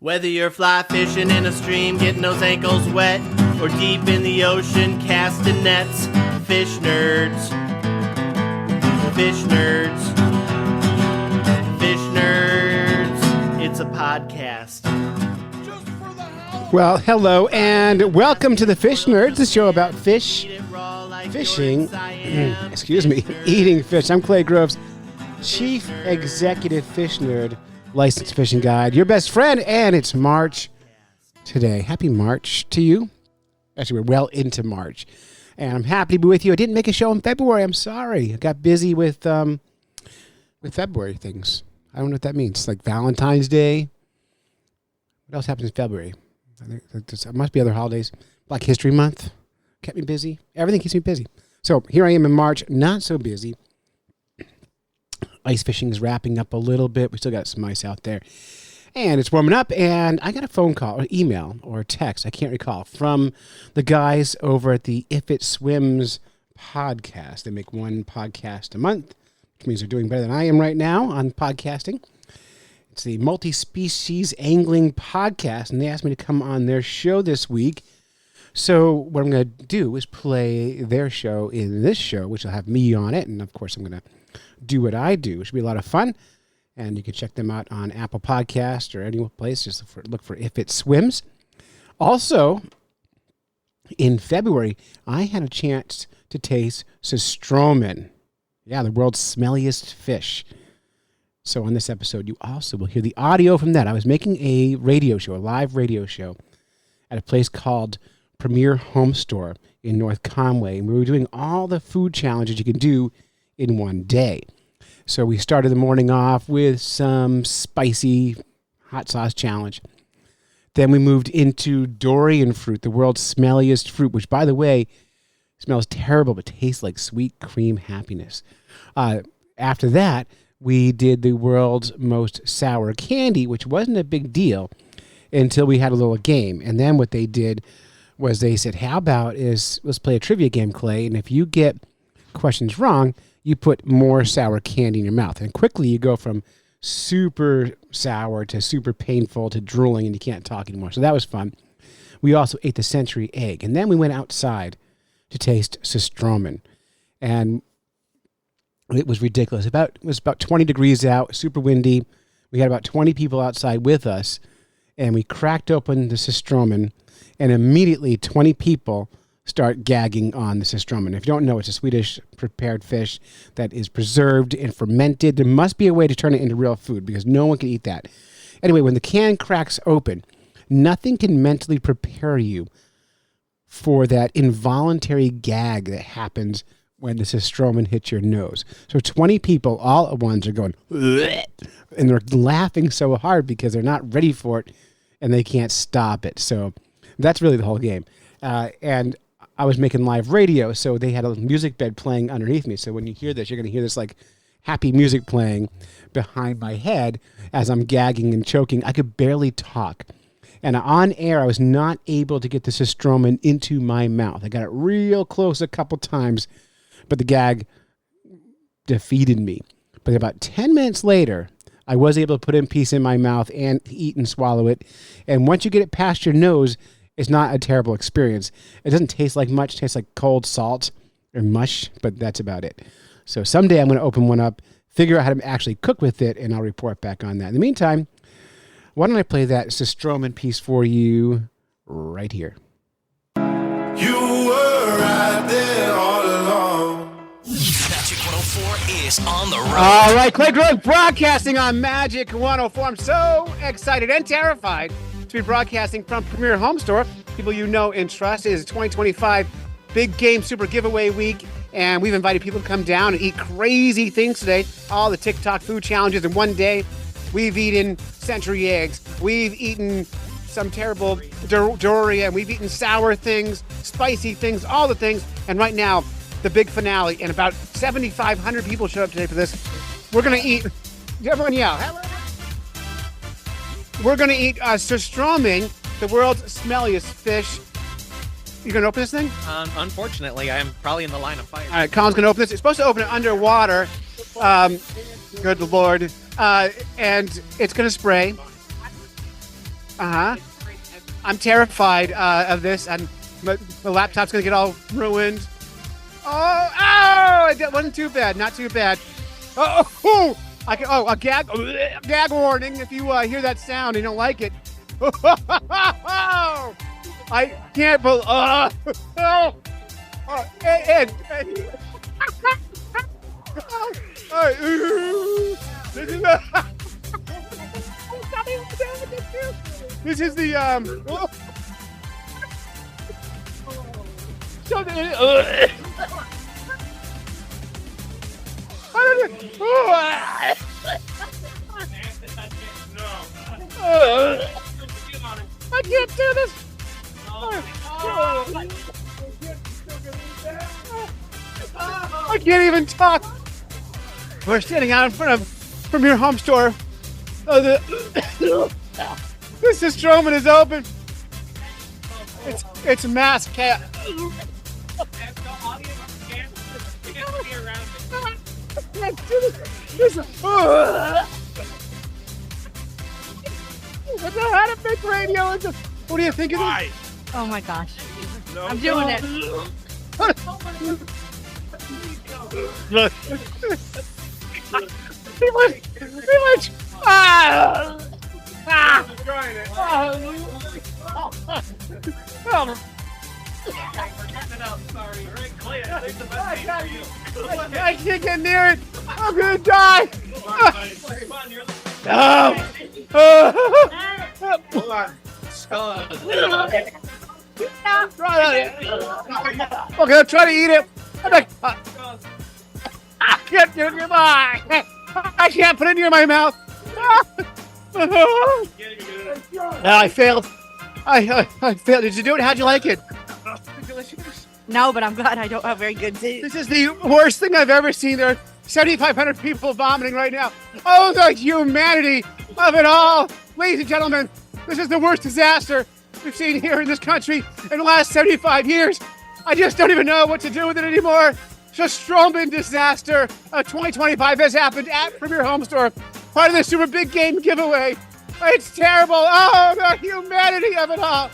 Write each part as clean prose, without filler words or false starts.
Whether you're fly fishing in a stream, getting those ankles wet, or deep in the ocean casting nets, fish nerds, fish nerds, fish nerds, it's a podcast. Well, hello and welcome to the Fish Nerds, the show about fish, fishing, eating fish. I'm Clay Groves, Chief Executive Fish Nerd, Licensed Fishing Guide, your best friend, and it's March today. Happy March to you. Actually, we're well into March, and I'm happy to be with you. I didn't make a show in February. I'm sorry. I got busy with February things. I don't know what that means. Like Valentine's Day. What else happens in February? I think there must be other holidays. Black History Month kept me busy. Everything keeps me busy. So here I am in March, not so busy. Ice fishing is wrapping up a little bit. We still got some ice out there. And it's warming up, and I got a phone call, or email, or text, I can't recall, from the guys over at the If It Swims podcast. They make one podcast a month, which means they're doing better than I am right now on podcasting. It's the Multi-Species Angling Podcast, and they asked me to come on their show this week. So what I'm going to do is play their show in this show, which will have me on it, and of course I'm going to do what I do. It should be a lot of fun, and you can check them out on Apple Podcast or any place. Just look for If It Swims. Also, in February, I had a chance to taste Surstromming. Yeah, the world's smelliest fish. So on this episode, you also will hear the audio from that. I was making a radio show, a live radio show, at a place called Premier Home Store in North Conway. And we were doing all the food challenges you can do in one day. So we started the morning off with some spicy hot sauce challenge. Then we moved into durian fruit, the world's smelliest fruit, which, by the way, smells terrible but tastes like sweet cream happiness. After that, we did the world's most sour candy, which wasn't a big deal until we had a little game. And then what they did was they said, how about let's play a trivia game, Clay, and if you get questions wrong, you put more sour candy in your mouth. And quickly you go from super sour to super painful to drooling, and you can't talk anymore. So that was fun. We also ate the century egg. And then we went outside to taste Surstromming. And it was ridiculous. It was about 20 degrees out, super windy. We had about 20 people outside with us, and we cracked open the Surstromming, and immediately 20 people start gagging on the Surstromming. If you don't know, it's a Swedish prepared fish that is preserved and fermented. There must be a way to turn it into real food because no one can eat that. Anyway, when the can cracks open, nothing can mentally prepare you for that involuntary gag that happens when the Surstromming hits your nose. So 20 people all at once are going, bleh, and they're laughing so hard because they're not ready for it and they can't stop it. So that's really the whole game. And I was making live radio, so they had a music bed playing underneath me. So when you hear this, you're going to hear this like happy music playing behind my head as I'm gagging and choking. I could barely talk. And on air, I was not able to get the Surstromming into my mouth. I got it real close a couple times, but the gag defeated me. But about 10 minutes later, I was able to put in a piece in my mouth and eat and swallow it. And once you get it past your nose, it's not a terrible experience. It doesn't taste like much. It tastes like cold salt or mush, but that's about it. So someday I'm going to open one up, figure out how to actually cook with it, and I'll report back on that. In the meantime, why don't I play that Surstromming piece for you right here. You were right there all along. Magic 104 is on the road. All right, Clay Groves broadcasting on Magic 104. I'm so excited and terrified to be broadcasting from Premier Home Store. People you know and trust. It is 2025 Big Game Super Giveaway Week, and we've invited people to come down and eat crazy things today. All the TikTok food challenges in one day. We've eaten century eggs. We've eaten some terrible durian. We've eaten sour things, spicy things, all the things. And right now, the big finale, and about 7,500 people showed up today for this. We're going to eat, everyone yell, hello. We're going to eat Surstromming, the world's smelliest fish. You going to open this thing? Unfortunately, I'm probably in the line of fire. All right, Colin's going to open this. It's supposed to open it underwater. Good Lord. And it's going to spray. I'm terrified of this, and my laptop's gonna get all ruined. It wasn't too bad. Not too bad. A gag warning if you hear that sound and you don't like it. I can't believe. This is the I can't do this. I can't even talk. We're standing out in front of from your home store. The Surstromming is open. It's mass cat. It's a how to make radio. What do you think of it? Oh my gosh. I'm doing it. Look. Trying it. I can't get near it. I'm gonna die. Hold on. Okay, I'll try to eat it. I can't get it near my. I can't put it near my mouth. I failed. I failed. Did you do it? How'd you like it? Delicious. No, but I'm glad I don't have very good taste. This is the worst thing I've ever seen. There are 7,500 people vomiting right now. Oh, the humanity of it all. Ladies and gentlemen, this is the worst disaster we've seen here in this country in the last 75 years. I just don't even know what to do with it anymore. Surstromming disaster of 2025 has happened at Premier Home Store, part of the Super Big Game giveaway. It's terrible. Oh, the humanity of it all.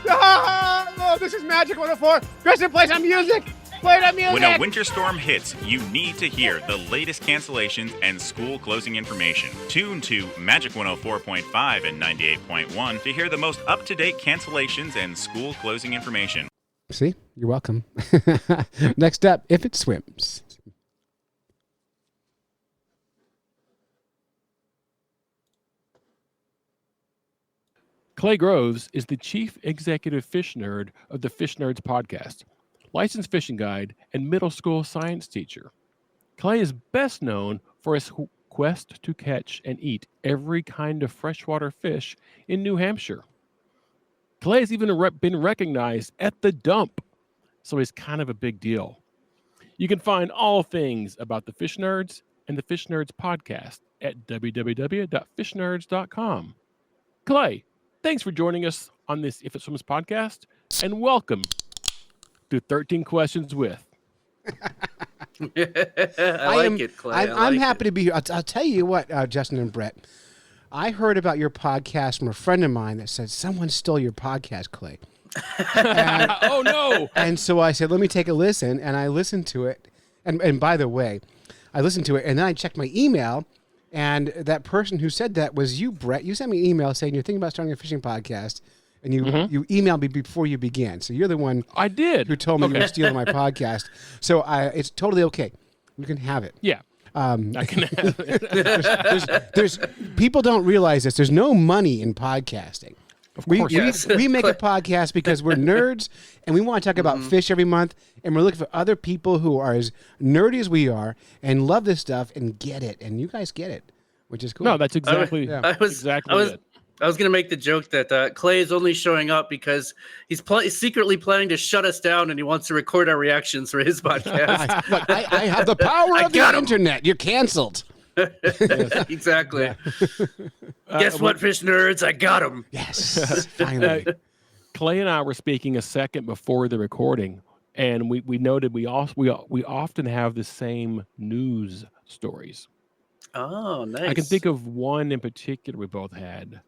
Oh, this is Magic 104. Kristen, play some music. Play that music. When a winter storm hits, you need to hear the latest cancellations and school closing information. Tune to Magic 104.5 and 98.1 to hear the most up-to-date cancellations and school closing information. See? You're welcome. Next up, If It Swims. Clay Groves is the chief executive fish nerd of the Fish Nerds podcast, licensed fishing guide, and middle school science teacher. Clay is best known for his quest to catch and eat every kind of freshwater fish in New Hampshire. Clay has even been recognized at the dump, so he's kind of a big deal. You can find all things about the Fish Nerds and the Fish Nerds podcast at www.fishnerds.com. Clay, thanks for joining us on this If It Swims podcast, and welcome to 13 Questions with. I like it, Clay. I'm happy to be here. I'll tell you what, Justin and Brett. I heard about your podcast from a friend of mine that said, someone stole your podcast, Clay. Oh, no. And so I said, let me take a listen, and I listened to it. And by the way, I listened to it, and then I checked my email, and that person who said that was you, Brett. You sent me an email saying you're thinking about starting a fishing podcast, and you emailed me before you began. So you're the one I did. who told me you were stealing my podcast. So it's totally okay. You can have it. Yeah. I can have it. There's people don't realize this. There's no money in podcasting. Of course. We make a podcast because we're nerds and we want to talk about fish every month, and we're looking for other people who are as nerdy as we are and love this stuff and get it. And you guys get it, which is cool. No, that's exactly it. I was going to make the joke that Clay is only showing up because he's secretly planning to shut us down, and he wants to record our reactions for his podcast. Look, I have the power of the internet. You're canceled. Exactly. Guess what, fish nerds? I got him. Yes. Finally. Clay and I were speaking a second before the recording, and we noted we often have the same news stories. Oh, nice. I can think of one in particular we both had.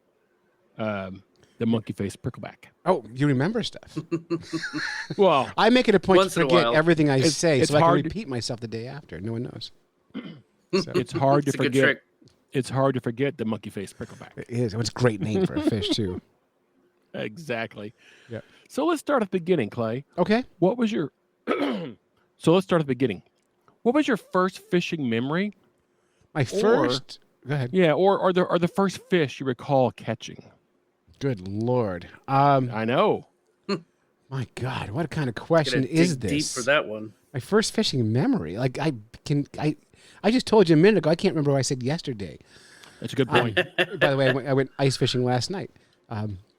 the monkey-faced prickleback. Oh, you remember stuff. Well, I make it a point Once to in a forget while. everything I It's- say it's so I can hard- repeat myself the day after. No one knows. it's hard to It's a good forget. trick. It's hard to forget the monkey-faced prickleback. It is. It's a great name for a fish, too. Exactly. Yeah. So let's start at the beginning, Clay. Okay. What was your So let's start at the beginning. What was your first fishing memory? My first. Go ahead. Yeah, or the first fish you recall catching? Good Lord. I know. My God, what kind of question Gonna is dig deep this? for that one. My first fishing memory. Like I just told you a minute ago. I can't remember what I said yesterday. That's a good point. By the way, I went ice fishing last night.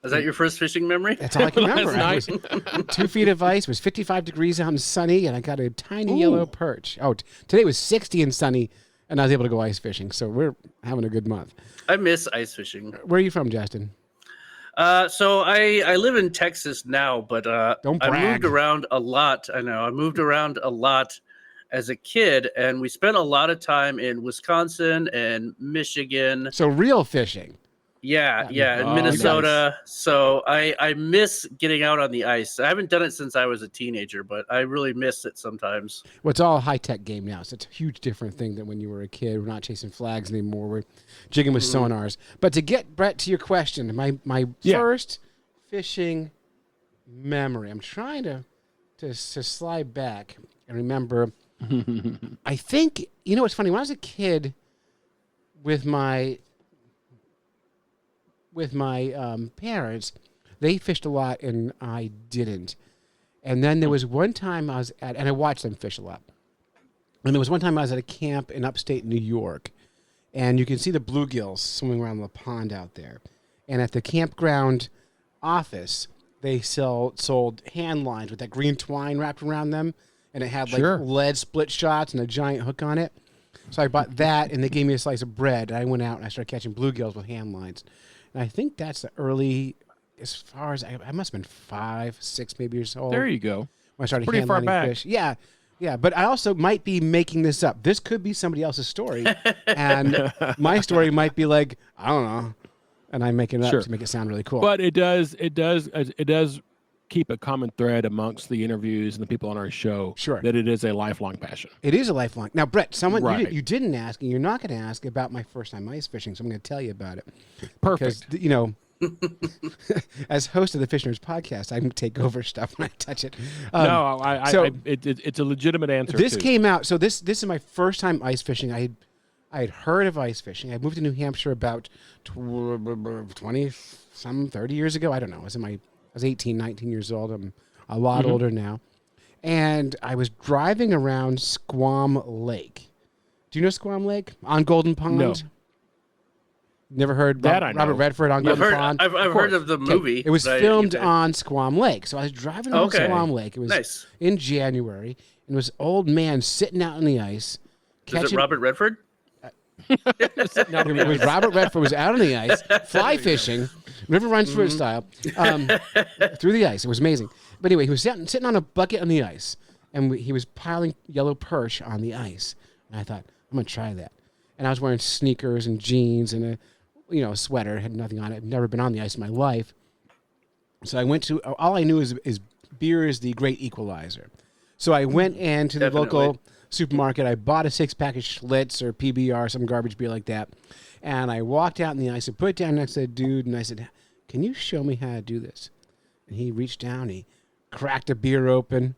Is that your first fishing memory? That's all I can remember. Last I was 2 feet of ice. It was 55 degrees out and sunny, and I got a tiny yellow perch. Oh, today was 60 and sunny, and I was able to go ice fishing. So we're having a good month. I miss ice fishing. Where are you from, Justin? So I live in Texas now, but Don't I brag. moved around a lot. I know I moved around a lot as a kid, and we spent a lot of time in Wisconsin and Michigan. So real fishing. Yeah, in Oh, Minnesota. So I miss getting out on the ice. I haven't done it since I was a teenager, but I really miss it sometimes. Well, it's all a high-tech game now, so it's a huge different thing than when you were a kid. We're not chasing flags anymore. We're jigging with sonars. But to get, Brett, to your question, my Yeah. first fishing memory, I'm trying to slide back and remember. I think, you know, it's funny. When I was a kid with my parents, they fished a lot and I didn't. And then there was one time I was at, and I watched them fish a lot. And there was one time I was at a camp in upstate New York, and you can see the bluegills swimming around the pond out there. And at the campground office, they sold hand lines with that green twine wrapped around them, and it had like Sure. lead split shots and a giant hook on it. So I bought that, and they gave me a slice of bread. And I went out and I started catching bluegills with hand lines. And I think that's the early, as far as I must have been 5, 6 maybe years old. There you go. When I started Pretty hand far lining back. fish. Yeah. But I also might be making this up. This could be somebody else's story, and my story might be like, I don't know, and I'm making it Sure. up to make it sound really cool. But it does keep a common thread amongst the interviews and the people on our show. Sure. That it is a lifelong passion. It is a lifelong. Now, Brett, Right. you didn't ask, and you're not going to ask about my first time ice fishing, so I'm going to tell you about it. Perfect. Because, you know, as host of the Fish Nerds podcast, I can take over stuff when I touch it. No, so- it's a legitimate answer. This too. came out. So this is my first time ice fishing. I had heard of ice fishing. I moved to New Hampshire about 20 some 30 years ago. I don't know. I was 18, 19 years old. I'm a lot older now. And I was driving around Squam Lake. Do you know Squam Lake on Golden Pond? No. Never heard That I know. Robert Redford on I've Golden heard, Pond? I've heard of the Okay, movie. It was but filmed you know, on Squam Lake. So I was driving on Okay. Squam Lake. It was Nice. in January. And it was old man sitting out on the ice. Is it Robert Redford? It was Robert Redford was out on the ice, fly fishing, river runs through it style, through the ice. It was amazing. But anyway, he was sitting on a bucket on the ice, and he was piling yellow perch on the ice. And I thought, I'm going to try that. And I was wearing sneakers and jeans and a sweater. Had nothing on it. I'd never been on the ice in my life. So I went to, all I knew is beer is the great equalizer. So I went into the Definitely. local supermarket. I bought a 6-pack of Schlitz or PBR, some garbage beer like that. And I walked out in the ice and put it down next to the dude. And I said, can you show me how to do this? And he reached down, he cracked a beer open,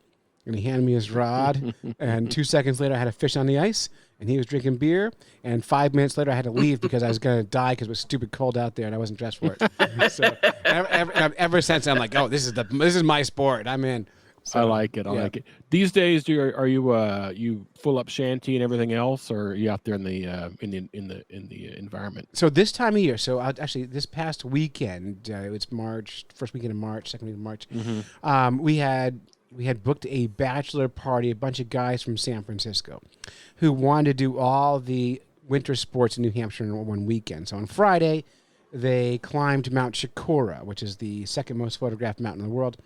and he handed me his rod. And 2 seconds later, I had a fish on the ice, and he was drinking beer. And 5 minutes later, I had to leave because I was going to die because it was stupid cold out there, and I wasn't dressed for it. So ever since, I'm like, oh, this is my sport. I'm in. So, I like it. I yeah. like it. These days, are you full up shanty and everything else, or are you out there in the environment? So this time of year, actually this past weekend, it's March, first weekend of March, second week of March. We had booked a bachelor party, a bunch of guys from San Francisco, who wanted to do all the winter sports in New Hampshire in one weekend. So on Friday, they climbed Mount Chikora, which is the second most photographed mountain in the world,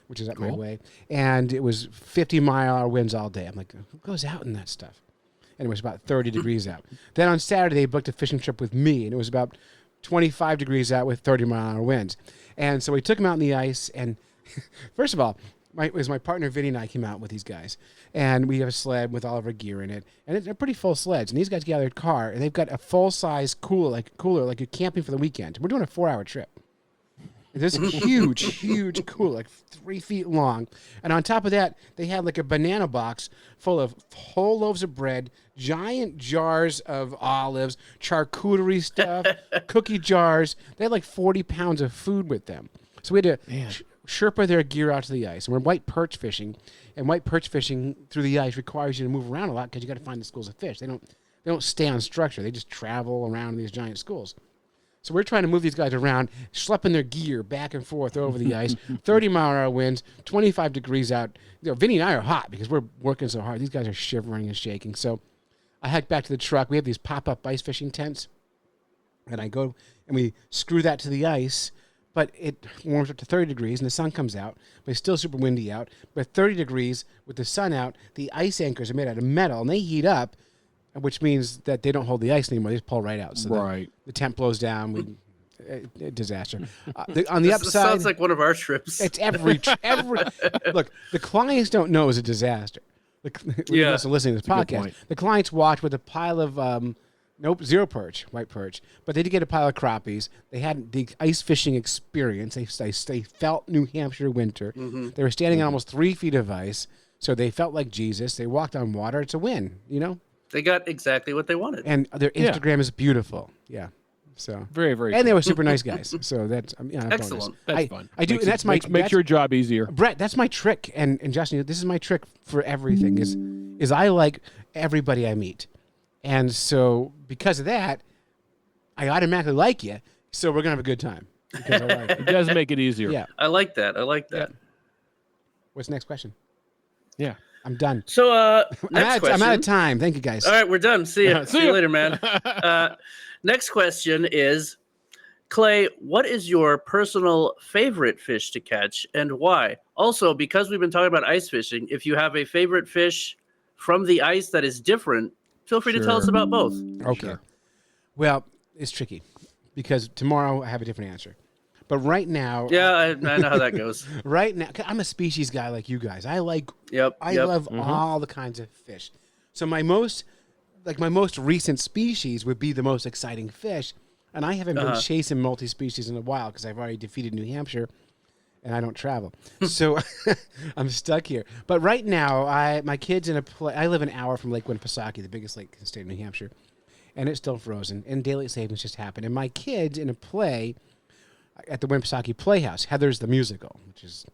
which is up my way. And it was 50-mile-an-hour winds all day. I'm like, who goes out in that stuff? And it was about 30 degrees out. Then on Saturday, they booked a fishing trip with me, and it was about 25 degrees out with 30-mile-an-hour winds. And so we took them out in the ice. And first of all, it was my partner Vinny and I came out with these guys. And we have a sled with all of our gear in it. And they're pretty full sleds. And these guys get out of their car, and they've got a full-size cooler like you're camping for the weekend. We're doing a 4-hour trip. This huge cooler, like 3 feet long. And on top of that, they had like a banana box full of whole loaves of bread, giant jars of olives, charcuterie stuff, cookie jars. They had like 40 pounds of food with them. So we had to Sherpa their gear out to the ice. And we're white perch fishing. And white perch fishing through the ice requires you to move around a lot because you got to find the schools of fish. They don't stay on structure. They just travel around these giant schools. So we're trying to move these guys around, schlepping their gear back and forth over the ice. 30-mile-an-hour winds, 25 degrees out. Vinny and I are hot because we're working so hard. These guys are shivering and shaking. So I hike back to the truck. We have these pop-up ice fishing tents. And I go and we screw that to the ice. But it warms up to 30 degrees and the sun comes out. But it's still super windy out. But 30 degrees with the sun out, the ice anchors are made out of metal and they heat up, which means that they don't hold the ice anymore. They just pull right out. So the tent blows down. Disaster. On the upside, sounds like one of our trips. It's every look. The clients don't know it's a disaster. Also listening to this podcast, the clients watch with a pile of zero perch, white perch, but they did get a pile of crappies. They had the ice fishing experience. They felt New Hampshire winter. Mm-hmm. They were standing on almost 3 feet of ice, so they felt like Jesus. They walked on water. It's a win, They got exactly what they wanted. And their Instagram is beautiful. Yeah. So very, very. And cool. They were super nice guys. So that's excellent. That's fun. I do. That's makes your job easier. Brett, that's my trick. And Justin, this is my trick for everything. Is I like everybody I meet, and so because of that, I automatically like you. So we're gonna have a good time because I like It does make it easier. Yeah. I like that. Yeah. What's the next question? Yeah. I'm done. So next question. I'm out of time. Thank you, guys. All right, we're done. See you. See See you ya. later, man. Next question is, Clay, what is your personal favorite fish to catch and why? Also, because we've been talking about ice fishing, if you have a favorite fish from the ice that is different, feel free to tell us about both. Okay. Sure. Well, it's tricky because tomorrow I have a different answer. But right now, Yeah, I know how that goes. right now, 'cause I'm a species guy like you guys. I love Mm-hmm. all the kinds of fish. So my most recent species would be the most exciting fish, and I haven't been chasing multi-species in a while because I've already defeated New Hampshire, and I don't travel. So I'm stuck here. But right now, my kids I live an hour from Lake Winnipesaukee, the biggest lake in the state of New Hampshire, and it's still frozen. And daylight savings just happened, and my kids in a play at the Winnipesaukee Playhouse, Heather's the musical, which is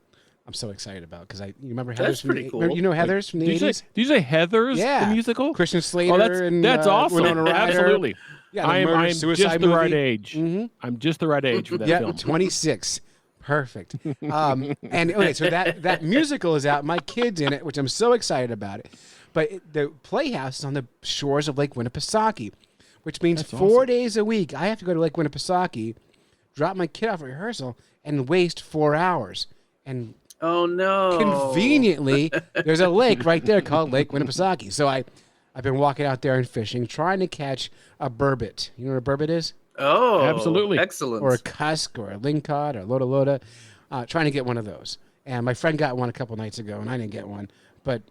I'm so excited about because you remember Heather's from pretty the, cool. You know Heather's from the Did 80s? you say Heather's Yeah. the musical? Christian Slater That's and awesome. Winona Ryder. Absolutely. Yeah, the I'm murder just suicide the right movie. age. Mm-hmm. I'm just the right age for that Yeah, film. 26. Perfect. And okay, so that musical is out. My kid's in it, which I'm so excited about it. But the Playhouse is on the shores of Lake Winnipesaukee, which means That's 4 awesome. days a week I have to go to Lake Winnipesaukee, drop my kid off at rehearsal, and waste 4 hours. And Oh, no. conveniently, there's a lake right there called Lake Winnipesaukee. So I've been walking out there and fishing, trying to catch a burbot. You know what a burbot is? Oh, Absolutely. Excellent. Or a cusk, or a lingcod, or loda, trying to get one of those. And my friend got one a couple nights ago, and I didn't get one. But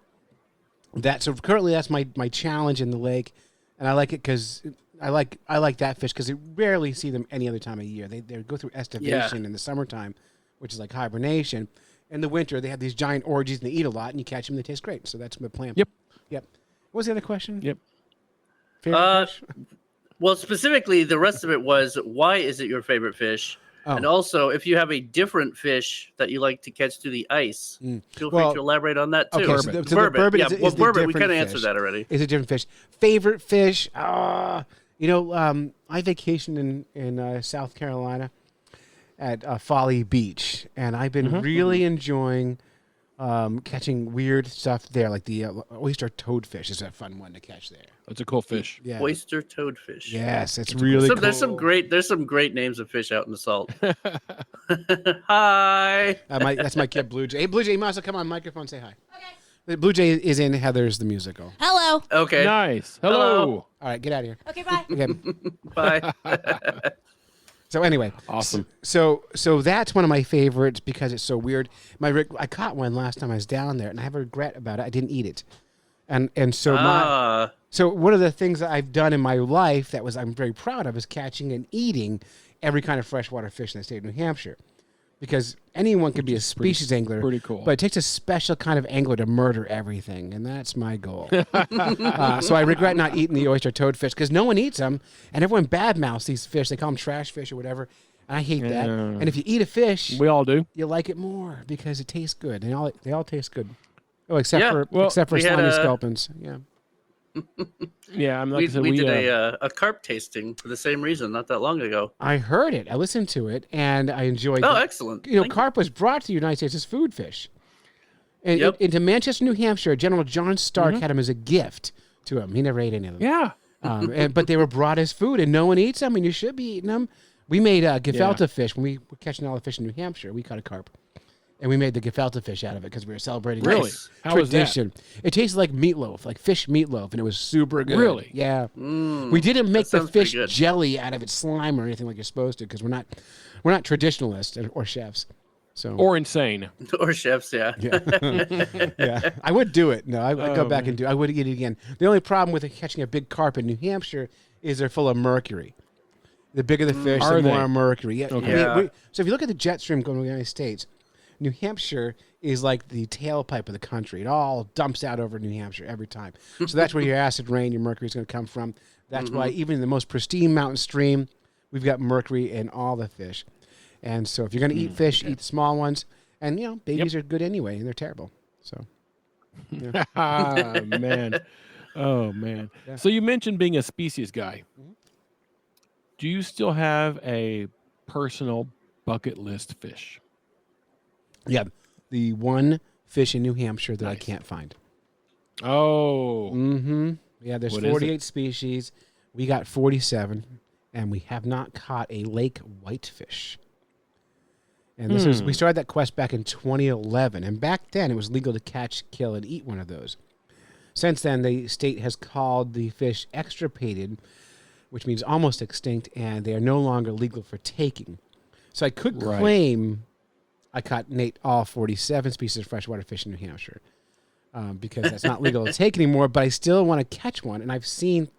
currently that's my challenge in the lake, and I like it because I like that fish because I rarely see them any other time of year. They go through estivation in the summertime, which is like hibernation. In the winter, they have these giant orgies and they eat a lot, and you catch them. They taste great. So that's my plan. Yep. What was the other question? Yep. Favorite fish? Well, specifically, the rest of it was, why is it your favorite fish? Oh. And also, if you have a different fish that you like to catch through the ice, feel free to elaborate on that too. Okay, so the burbot is the burbot, we different kind of fish. answered that already. It's a different fish. Favorite fish? I vacationed in South Carolina at Folly Beach, and I've been really enjoying catching weird stuff there, like the oyster toadfish is a fun one to catch there. That's a cool fish. Yeah. Oyster toadfish. Yes, it's really cool. There's some great names of fish out in the salt. Hi. That's my kid, Blue Jay. Hey, Blue Jay, you might as well come on microphone and say hi. Okay. The Blue Jay is in Heather's the musical. Hello. Okay. Nice. Hello. All right, get out of here. Okay, bye. Okay. Bye. So anyway, Awesome. So that's one of my favorites because it's so weird. I caught one last time I was down there, and I have a regret about it. I didn't eat it, and so so one of the things that I've done in my life that I'm very proud of is catching and eating every kind of freshwater fish in the state of New Hampshire. Because anyone can be a species angler, pretty cool. But it takes a special kind of angler to murder everything, and that's my goal. So I regret not eating the oyster toadfish because no one eats them, and everyone badmouths these fish. They call them trash fish or whatever, and I hate that. And if you eat a fish, we all do. You like it more because it tastes good, and they all taste good. Oh, except for we had slimy sculpins. Yeah. Yeah, I'm not. We did a carp tasting for the same reason not that long ago. I heard it. I listened to it, and I enjoyed it. Oh, excellent. Carp was brought to the United States as food fish. And into Manchester, New Hampshire, General John Stark had them as a gift to him. He never ate any of them. Yeah. But they were brought as food, and no one eats them, and you should be eating them. We made gefilte fish. When we were catching all the fish in New Hampshire, we caught a carp. And we made the gefilte fish out of it because we were celebrating How was that? tradition. It tasted like meatloaf, like fish meatloaf, and it was super good. Really? Yeah. We didn't make the fish jelly out of its slime or anything like you're supposed to because we're not traditionalists or chefs. So or insane. Or chefs, yeah. Yeah. I would do it. No, I'd go back and do. I would eat it again. The only problem with catching a big carp in New Hampshire is they're full of mercury. The bigger the fish, the more mercury. Yeah. Okay. So if you look at the jet stream going to the United States, New Hampshire is like the tailpipe of the country. It all dumps out over New Hampshire every time. So that's where your acid rain, your mercury is going to come from. That's why even in the most pristine mountain stream, we've got mercury in all the fish. And so if you're going to eat fish, eat the small ones. And, babies are good anyway, and they're terrible. So, man. Oh, man. Yeah. So you mentioned being a species guy. Do you still have a personal bucket list fish? Yeah, the one fish in New Hampshire that I can't find. Oh. Mm-hmm. Yeah, there's 48 species. We got 47, and we have not caught a lake whitefish. And we started that quest back in 2011, and back then it was legal to catch, kill, and eat one of those. Since then, the state has called the fish extirpated, which means almost extinct, and they are no longer legal for taking. So I could claim I caught all 47 species of freshwater fish in New Hampshire because that's not legal to take anymore, but I still want to catch one. And I've seen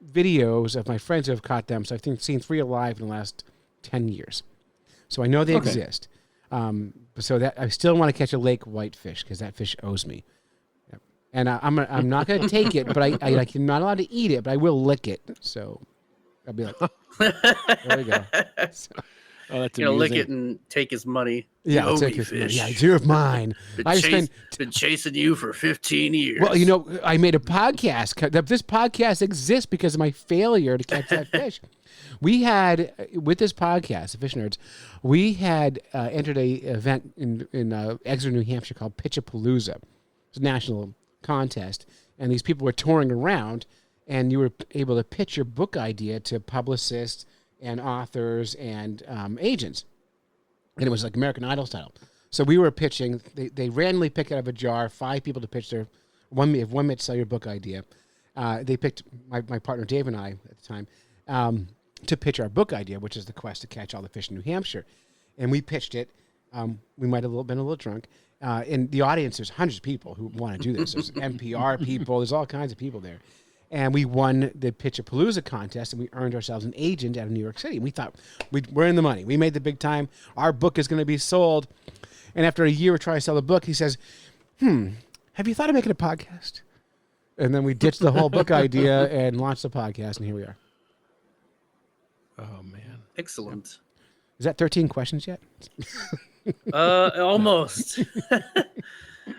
videos of my friends who have caught them, so I've seen 3 alive in the last 10 years. So I know they exist. So that I still want to catch a lake whitefish because that fish owes me. Yep. And I'm not going to take it, but I'm not allowed to eat it, but I will lick it. So I'll be like, there we go. So, oh, that's lick it and take his money. Yeah, I'll take his money. Yeah, you have mine. Been chasing you for 15 years. Well, I made a podcast. This podcast exists because of my failure to catch that fish. We had, with this podcast, the Fish Nerds, we had entered a event in Exeter, New Hampshire called Pitchapalooza. It's a national contest, and these people were touring around, and you were able to pitch your book idea to publicists and authors and agents. And it was like American Idol style. So we were pitching. They randomly picked out of a jar 5 people to pitch their one minute sell your book idea. They picked my partner Dave and I at the time to pitch our book idea, which is the quest to catch all the fish in New Hampshire. And we pitched it. We might have been a little drunk. In the audience, there's hundreds of people who want to do this. There's NPR people. There's all kinds of people there. And we won the Pitchapalooza contest, and we earned ourselves an agent out of New York City. And we thought, we're in the money. We made the big time. Our book is going to be sold. And after a year of trying to sell the book, he says, have you thought of making a podcast? And then we ditched the whole book idea and launched the podcast, and here we are. Oh, man. Excellent. Is that 13 questions yet? Almost.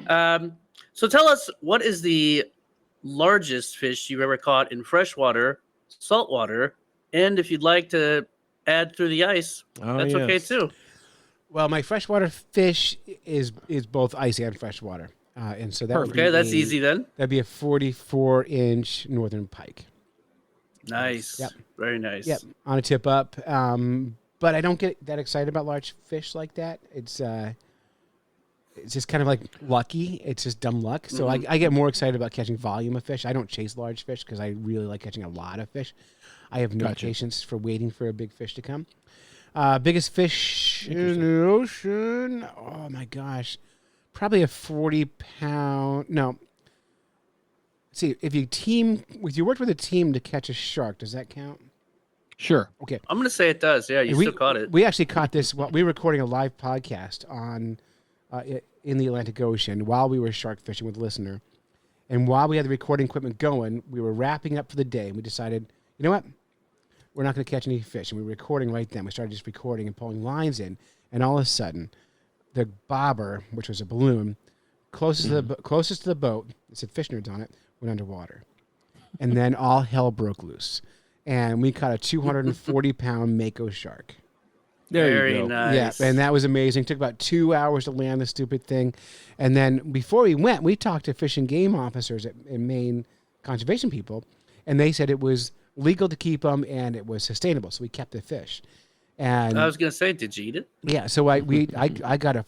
So tell us, what is the largest fish you've ever caught in freshwater, saltwater, and if you'd like to add through the ice, that's okay too. Well, my freshwater fish is both ice and freshwater. And so that would be that's easy then. That'd be a 44-inch northern pike. Nice. Yep. Very nice. Yep. On a tip up. But I don't get that excited about large fish like that. It's it's just kind of like lucky. It's just dumb luck. So I get more excited about catching volume of fish. I don't chase large fish because I really like catching a lot of fish. I have no patience for waiting for a big fish to come. Biggest fish in the ocean. Oh my gosh, probably a 40-pound. No. See, if you worked with a team to catch a shark, does that count? Sure. Okay. I'm gonna say it does. Yeah, you still caught it. We actually caught this while we were recording a live podcast on in the Atlantic Ocean while we were shark fishing with a listener. And while we had the recording equipment going, we were wrapping up for the day. And we decided, you know what? We're not going to catch any fish. And we were recording right then. We started just recording and pulling lines in. And all of a sudden, the bobber, which was a balloon, closest to the boat, it said fish nerds on it, went underwater. And then all hell broke loose. And we caught a 240-pound mako shark. Very nice. Yeah, and that was amazing. Took about 2 hours to land the stupid thing. And then before we went, we talked to fish and game officers in Maine, conservation people, and they said it was legal to keep them and it was sustainable. So we kept the fish. And I was gonna say, did you eat it? Yeah, so I got a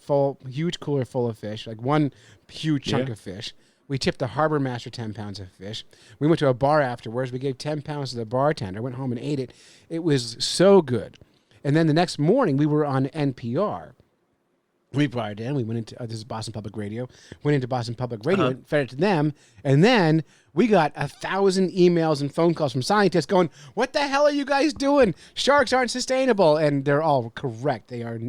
huge cooler full of fish, like one huge chunk of fish. We tipped the harbor master 10 pounds of fish. We went to a bar afterwards. We gave 10 pounds to the bartender. Went home and ate it. It was so good. And then the next morning, we were on NPR. We brought it in. We went into this is Boston Public Radio. Went into Boston Public Radio and fed it to them. And then we got 1,000 emails and phone calls from scientists going, "What the hell are you guys doing? Sharks aren't sustainable." And they're all correct. They are.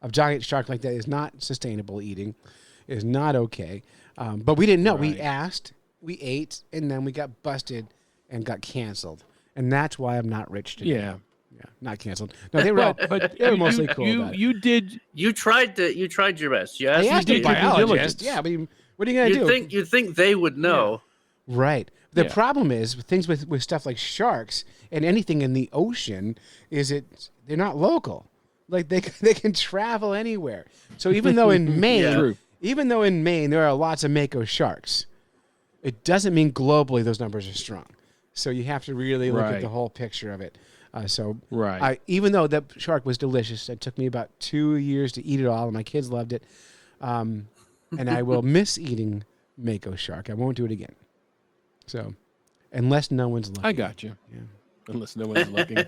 A giant shark like that is not sustainable eating. It is not okay. But we didn't know. Right. We asked, we ate, and then we got busted and got canceled. And that's why I'm not rich today. Yeah. Yeah, not canceled. No, they were all, but they were mostly cool about it. You tried your best. Yes, I asked a biologist. Yeah, but what are you gonna do? You'd think they would know. Yeah. Right. The problem is with things with stuff like sharks and anything in the ocean is they're not local. Like they can travel anywhere. So even though in Maine, there are lots of mako sharks, it doesn't mean globally those numbers are strong. So you have to really look at the whole picture of it. Even though that shark was delicious, it took me about 2 years to eat it all, and my kids loved it. And I will miss eating mako shark. I won't do it again. So, unless no one's looking. I got you. Yeah. Unless no one's looking.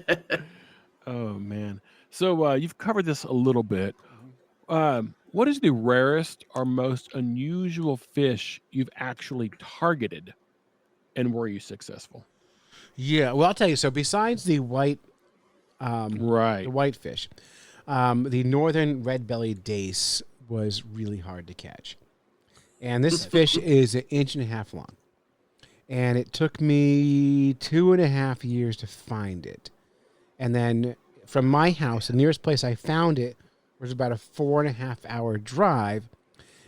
Oh, man. So you've covered this a little bit. What is the rarest or most unusual fish you've actually targeted, and were you successful? Yeah, well, I'll tell you. So besides the white, the whitefish, the northern red-bellied dace was really hard to catch. And this fish is 1.5 inches long. And it took me 2.5 years to find it. And then from my house, the nearest place I found it was about a 4.5-hour drive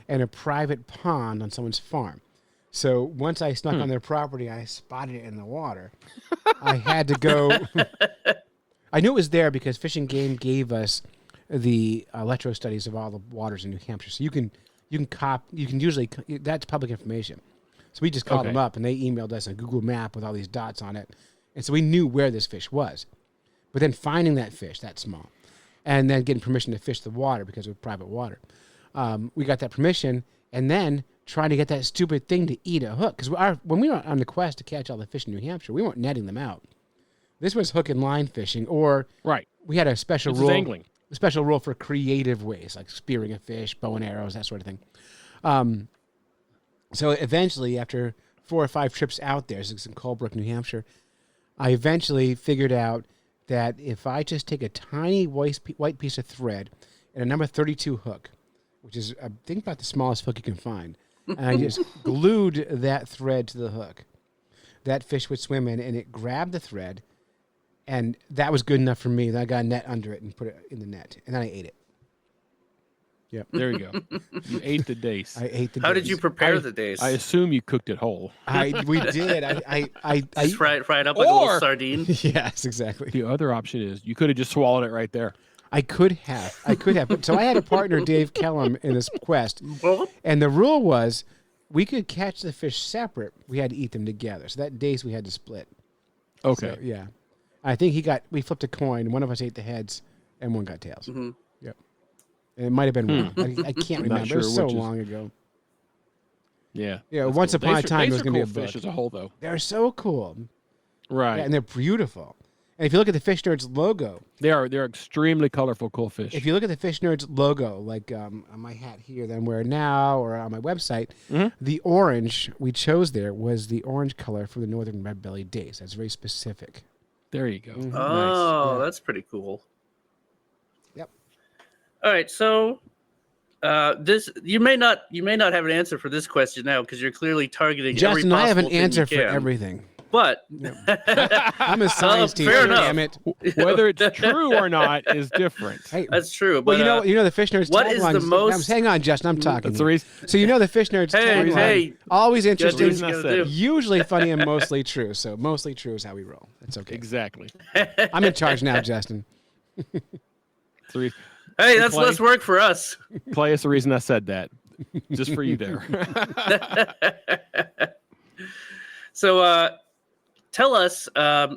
and a private pond on someone's farm. So once I snuck on their property, I spotted it in the water. I had to go. I knew it was there because Fish and Game gave us the electro studies of all the waters in New Hampshire. So you can usually, that's public information. So we just called them up and they emailed us a Google map with all these dots on it. And so we knew where this fish was. But then finding that fish, that small, and then getting permission to fish the water because it was private water. We got that permission, and then trying to get that stupid thing to eat a hook. Because when we were on the quest to catch all the fish in New Hampshire, we weren't netting them out. This was hook and line fishing, or we had a special rule. Angling. A special rule for creative ways, like spearing a fish, bow and arrows, that sort of thing. So eventually, after 4 or 5 trips out there, this is in Colebrook, New Hampshire, I eventually figured out that if I just take a tiny white piece of thread and a number 32 hook, which is, I think, about the smallest hook you can find, and I just glued that thread to the hook, that fish would swim in, and it grabbed the thread, and that was good enough for me. Then I got a net under it and put it in the net, and then I ate it. Yep. There you go. You ate the dace. I ate the dace. How did you prepare the dace? I assume you cooked it whole. We did. I just fried up like a little sardine. Yes, exactly. The other option is you could have just swallowed it right there. I could have. But so I had a partner, Dave Kellum, in this quest. And the rule was we could catch the fish separate. We had to eat them together. So that dace we had to split. Okay. So, yeah. I think we flipped a coin. One of us ate the heads and one got tails. Mm-hmm. Yep. It might have been wrong. I can't remember. sure It was so which is- long ago. Yeah. Yeah, that's once cool. upon a Days are- time, days there's are gonna be cool a fish book. as a whole, though. They're so cool. Right. Yeah, and they're beautiful. And if you look at the Fish Nerds logo, They're extremely colorful, cool fish. if you look at the Fish Nerds logo, like on my hat here that I'm wearing now, or on my website, the orange we chose there was the orange color for the Northern Red-bellied dace. That's very specific. There you go. Oh, Yeah. that's pretty cool. Yep. All right, so this you may not have an answer for this question now because you're clearly targeting every Justin, possible I have an thing answer you for can. everything. But I'm a science teacher. fair enough. Damn it. Whether it's true or not is different. Hey, that's true. well, But you know the Fish Nerds. what is tagline the most- Hang on, Justin. I'm talking. That's the here. reason. So you know the Fish Nerds. Hey, tagline, hey. always gotta do interesting. what you I gotta said. do. Usually funny and mostly true. So mostly true is how we roll. That's okay. Exactly. I'm in charge now, Justin. That's the reason. Hey, that's Clay? less work for us. Clay is the reason I said that. Just for you there. So tell us,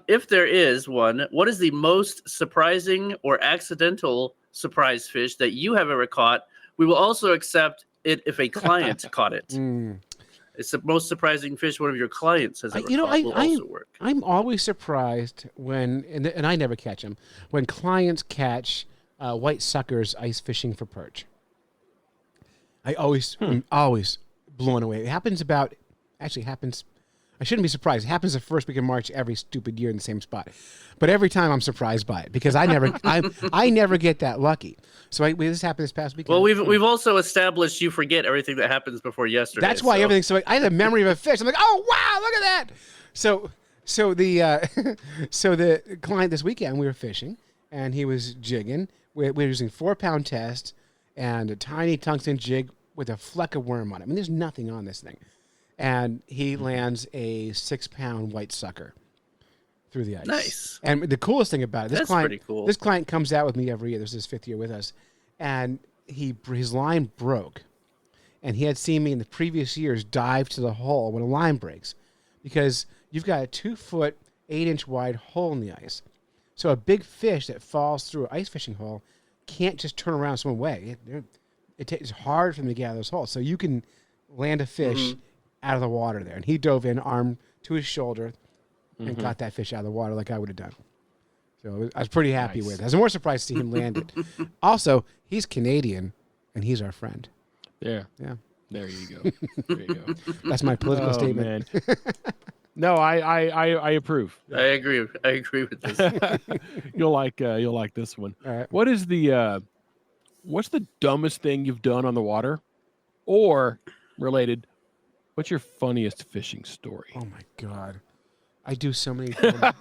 if there is one, what is the most surprising or accidental surprise fish that you have ever caught? We will also accept it if a client caught it. It's the most surprising fish one of your clients has ever caught. Will also work. I'm always surprised when, and I never catch them, when clients catch white suckers ice fishing for perch. I'm always blown away. It happens I shouldn't be surprised. It happens the first week of March every stupid year in the same spot. But every time I'm surprised by it because I never get that lucky. So this happened this past weekend. Well, we've also established you forget everything that happens before yesterday. That's why so. everything's so. I had a memory of a fish. I'm like, oh wow, look at that. So the client this weekend we were fishing and he was jigging. We were using 4-pound test and a tiny tungsten jig with a fleck of worm on it. I mean, there's nothing on this thing. And he lands a 6-pound white sucker through the ice. Nice. And the coolest thing about it, That's pretty cool. This client comes out with me every year. This is his 5th year with us, and his line broke, and he had seen me in the previous years dive to the hole when a line breaks, because you've got a 2-foot, 8-inch wide hole in the ice. So a big fish that falls through an ice fishing hole can't just turn around some way. It's hard for them to get out of those holes. So you can land a fish out of the water there. And he dove in, arm to his shoulder, and got that fish out of the water like I would have done. So I was pretty happy with it. I was more surprised to see him land it. Also, he's Canadian, and he's our friend. There. Yeah. There you go. There you go. That's my political statement. Man. No, I approve. I agree with this. You'll like this one. All right. What is what's the dumbest thing you've done on the water? Or related, what's your funniest fishing story? Oh, my God. I do so many dumb.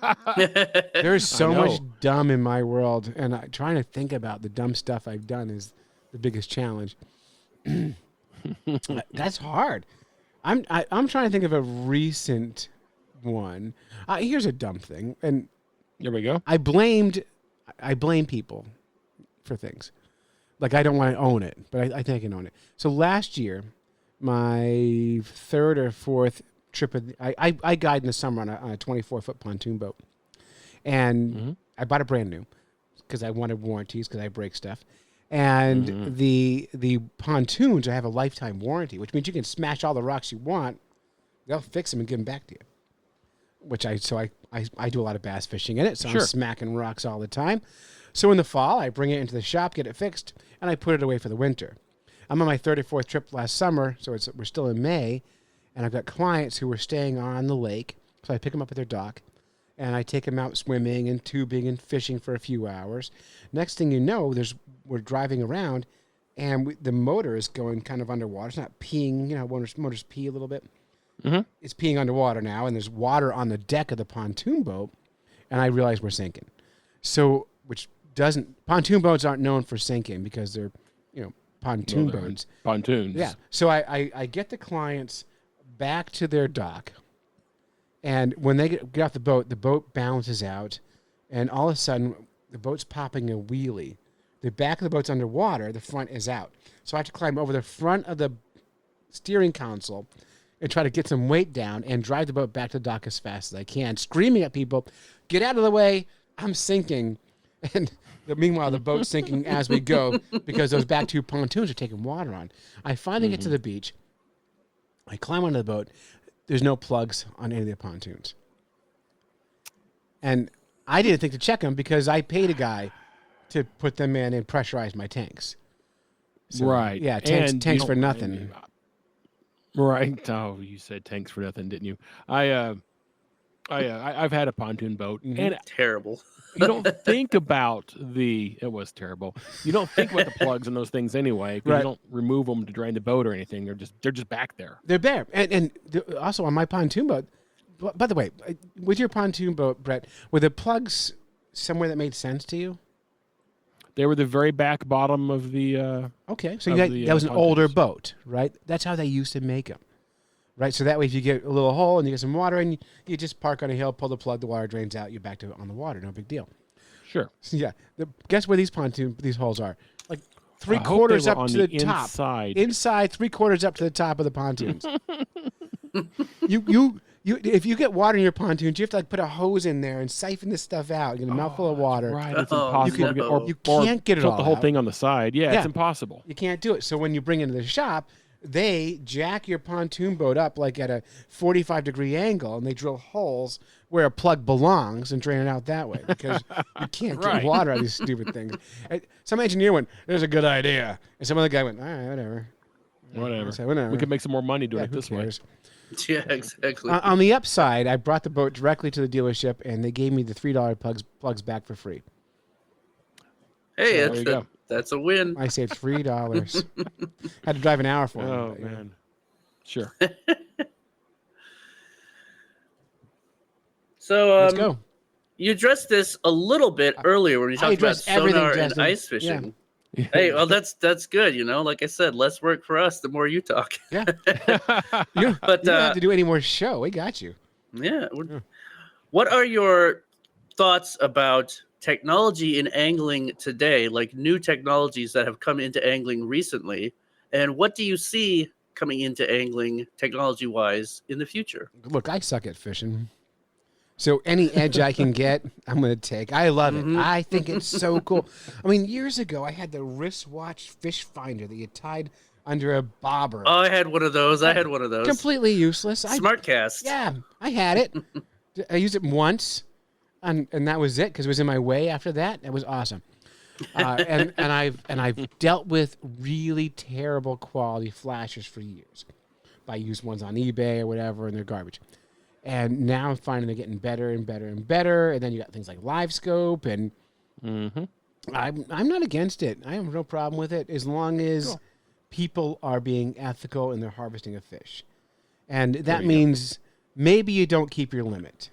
There's so I know. much dumb in my world, and trying to think about the dumb stuff I've done is the biggest challenge. That's hard. I'm trying to think of a recent one. Here's a dumb thing, and Here we go. I blame people for things. Like I don't want to own it, but I think I can own it. So last year, my 3rd or 4th trip, I guide in the summer on a 24-foot pontoon boat, and I bought it brand new because I wanted warranties because I break stuff. And the pontoons, I have a lifetime warranty, which means you can smash all the rocks you want. They'll fix them and give them back to you. Which I do a lot of bass fishing in it, so Sure. I'm smacking rocks all the time. So in the fall, I bring it into the shop, get it fixed, and I put it away for the winter. I'm on my 3rd or 4th trip last summer, so we're still in May, and I've got clients who were staying on the lake, so I pick them up at their dock, and I take them out swimming and tubing and fishing for a few hours. Next thing you know, we're driving around, and the motor is going kind of underwater. It's not peeing, motors pee a little bit. It's peeing underwater now, and there's water on the deck of the pontoon boat, and I realize we're sinking. So, pontoon boats aren't known for sinking because they're, pontoon boats. Pontoons. Yeah. So I get the clients back to their dock, and when they get off the boat balances out, and all of a sudden the boat's popping a wheelie. The back of the boat's underwater, the front is out. So I have to climb over the front of the steering console and try to get some weight down and drive the boat back to the dock as fast as I can, screaming at people, get out of the way, I'm sinking. And Meanwhile, the boat's sinking as we go because those back two pontoons are taking water on. I finally get to the beach. I climb onto the boat. There's no plugs on any of the pontoons. And I didn't think to check them because I paid a guy to put them in and pressurize my tanks. So, Right. Yeah, And tanks you for don't- nothing. Right. Oh, you said tanks for nothing, didn't you? I've had a pontoon boat, and Terrible. you don't think about it was terrible. You don't think about the plugs and those things anyway, because Right. you don't remove them to drain the boat or anything. They're just back there. They're bare. And also on my pontoon boat, by the way, with your pontoon boat, Brett, were the plugs somewhere that made sense to you? They were the very back bottom of the. Okay, so Of that was an pontoons. older boat, right? That's how they used to make them, right? So that way, if you get a little hole and you get some water, and you just park on a hill, pull the plug, the water drains out, you're back to on the water, no big deal. Sure. So yeah, guess where these holes are? Like I hope 3/4 they were up on to the the top, inside. inside 3/4 up to the top of the pontoons. you if you get water in your pontoons, you have to like put a hose in there and siphon this stuff out. You get a mouthful of water. Right. It's Oh, impossible to get. no. You can't get it tilt all the whole out. thing on the side. Yeah, Yeah. it's impossible. You can't do it. So when you bring it into the shop, they jack your pontoon boat up like at a 45-degree angle, and they drill holes where a plug belongs and drain it out that way because you can't Right. get water out of these stupid things. Some engineer went, "There's a good idea," and some other guy went, "All right, whatever." Whatever. So whatever. We could make some more money doing Yeah, it who this way. cares? Yeah, exactly. On the upside, I brought the boat directly to the dealership, and they gave me the $3 plugs back for free. Hey, there you go. that's a win. I saved $3. Had to drive an hour for it. Oh but, yeah. man. Sure. So Let's go. you addressed this a little bit earlier when you I talked about addressed everything, sonar and Justin. ice fishing. Hey, well, that's good. Like I said, less work for us the more you talk. Yeah. But You don't have to do any more show. We got you. yeah. What are your thoughts about technology in angling today, like new technologies that have come into angling recently? And what do you see coming into angling technology-wise in the future? Look, I suck at fishing. So any edge I can get, I'm going to take. I love it. I think it's so cool. I mean, years ago, I had the wristwatch fish finder that you tied under a bobber. Oh, I had one of those. Completely useless. SmartCast. Yeah, I had it. I used it once, and that was it because it was in my way after that. It was awesome. And I've dealt with really terrible quality flashers for years. I used ones on eBay or whatever, and they're garbage. And now I'm finding they're getting better and better and better. And then you got things like Live Scope, and I'm not against it. I have no problem with it as long as people are being ethical in their harvesting of fish. And that means maybe you don't keep your limit.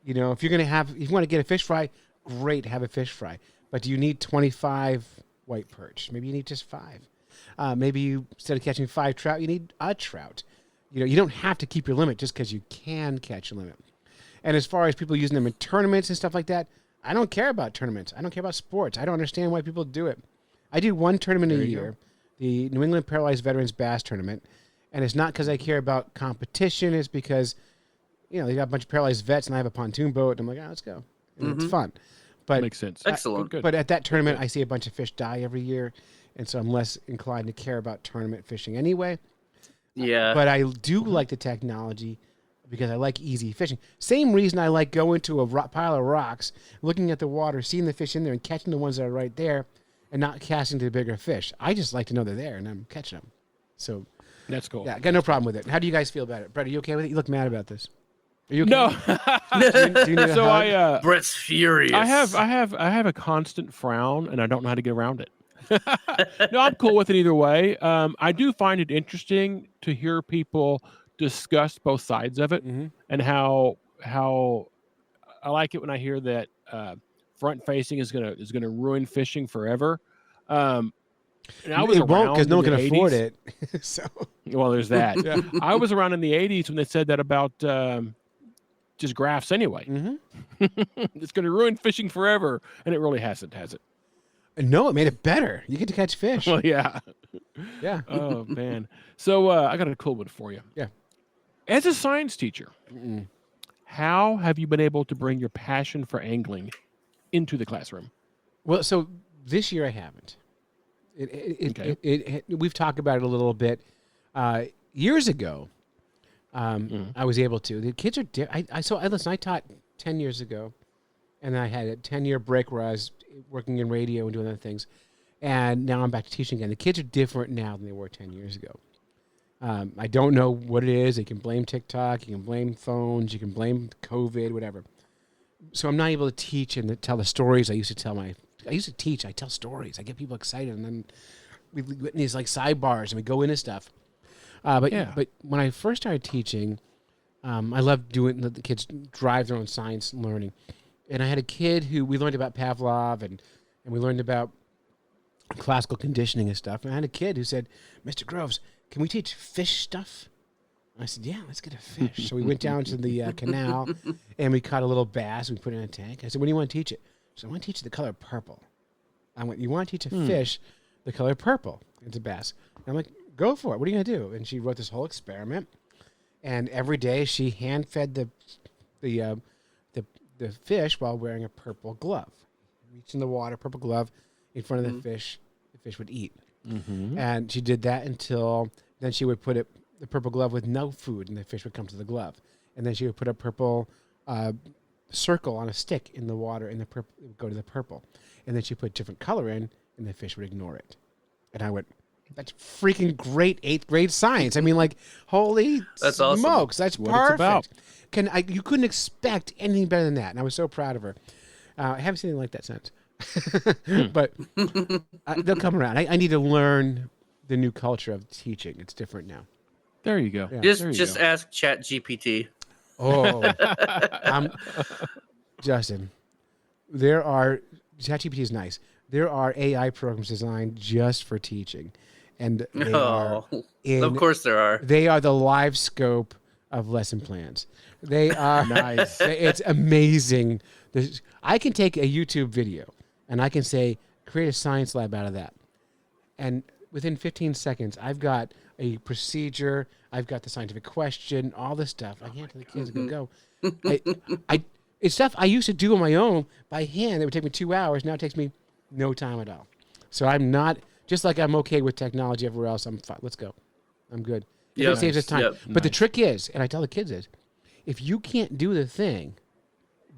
If you're if you want to get a fish fry, great, have a fish fry. But do you need 25 white perch? Maybe you need just 5. Maybe you, instead of catching 5 trout, you need a trout. You don't have to keep your limit just because you can catch a limit. And as far as people using them in tournaments and stuff like that, I don't care about tournaments. I don't care about sports. I don't understand why people do it. I do one tournament a year, the New England Paralyzed Veterans Bass Tournament, and it's not because I care about competition. It's because, they got a bunch of paralyzed vets, and I have a pontoon boat, and I'm like, let's go. And it's fun. But Makes sense. Excellent. Good. But at that tournament, I see a bunch of fish die every year, and so I'm less inclined to care about tournament fishing anyway. Yeah. But I do like the technology because I like easy fishing. Same reason I like going to a pile of rocks, looking at the water, seeing the fish in there, and catching the ones that are right there, and not casting to the bigger fish. I just like to know they're there, and I'm catching them. So That's cool. yeah, I got no problem with it. How do you guys feel about it? Brett, are you okay with it? You look mad about this. Are you okay? No. Do you need a So hug? Brett's furious. I have a constant frown, and I don't know how to get around it. No, I'm cool with it either way. I do find it interesting to hear people discuss both sides of it, and how I like it when I hear that front facing is gonna ruin fishing forever. And I was It won't around because no one in can the afford 80s. it. So Well, there's that. I was around in the 80s when they said that about just graphs anyway. It's going to ruin fishing forever, and it really hasn't, has it? no, it made it better. You get to catch fish. Well, yeah. Yeah. Oh, man. So I got a cool one for you. Yeah. As a science teacher, how have you been able to bring your passion for angling into the classroom? Well, so this year I haven't. We've talked about it a little bit. Years ago, I was able to. The kids are. I taught 10 years ago, and I had a 10-year break where I was working in radio and doing other things, and now I'm back to teaching again. The kids are different now than they were 10 years ago. I don't know what it is. You can blame TikTok. You can blame phones. You can blame COVID. Whatever. So I'm not able to teach and tell the stories I used to tell I used to teach. I tell stories. I get people excited, and then we get in these like sidebars and we go into stuff. But when I first started teaching, I loved doing the kids drive their own science learning, and I had a kid who we learned about Pavlov and we learned about classical conditioning and stuff. And I had a kid who said, "Mr. Groves, can we teach fish stuff?" I said, "Yeah, let's get a fish." So we went down to the canal, and we caught a little bass. We put it in a tank. I said, "What do you want to teach it?" She said, "I want to teach it the color purple." I went, "You want to teach a fish the color purple?" It's a bass. And I'm like, "Go for it. What are you going to do?" And she wrote this whole experiment. And every day she hand-fed the fish while wearing a purple glove. Reach in the water, purple glove, in front of the fish. The fish would eat. Mm-hmm. And she did that until then she would put the purple glove with no food, and the fish would come to the glove. And then she would put a purple circle on a stick in the water, and it would go to the purple. And then she put different color in, and the fish would ignore it. And I went, "That's freaking great 8th grade science." I mean, like, holy smokes, awesome. That's what perfect. It's about. You couldn't expect anything better than that, and I was so proud of her. I haven't seen anything like that since. But they'll come around. I need to learn the new culture of teaching. It's different now. There you go. Yeah. Just ask ChatGPT. Oh, Justin, ChatGPT is nice. There are AI programs designed just for teaching, and of course there are. They are the live scope of lesson plans. They are nice. It's amazing. I can take a YouTube video and I can say, create a science lab out of that, and within 15 seconds, I've got a procedure. I've got the scientific question, all this stuff. I hand it to the kids and go. It's stuff I used to do on my own by hand. It would take me 2 hours. Now it takes me no time at all. So I'm not, just like I'm okay with technology everywhere else, I'm fine. Let's go. I'm good. It saves us time. Yep. But the trick is, and I tell the kids is, if you can't do the thing,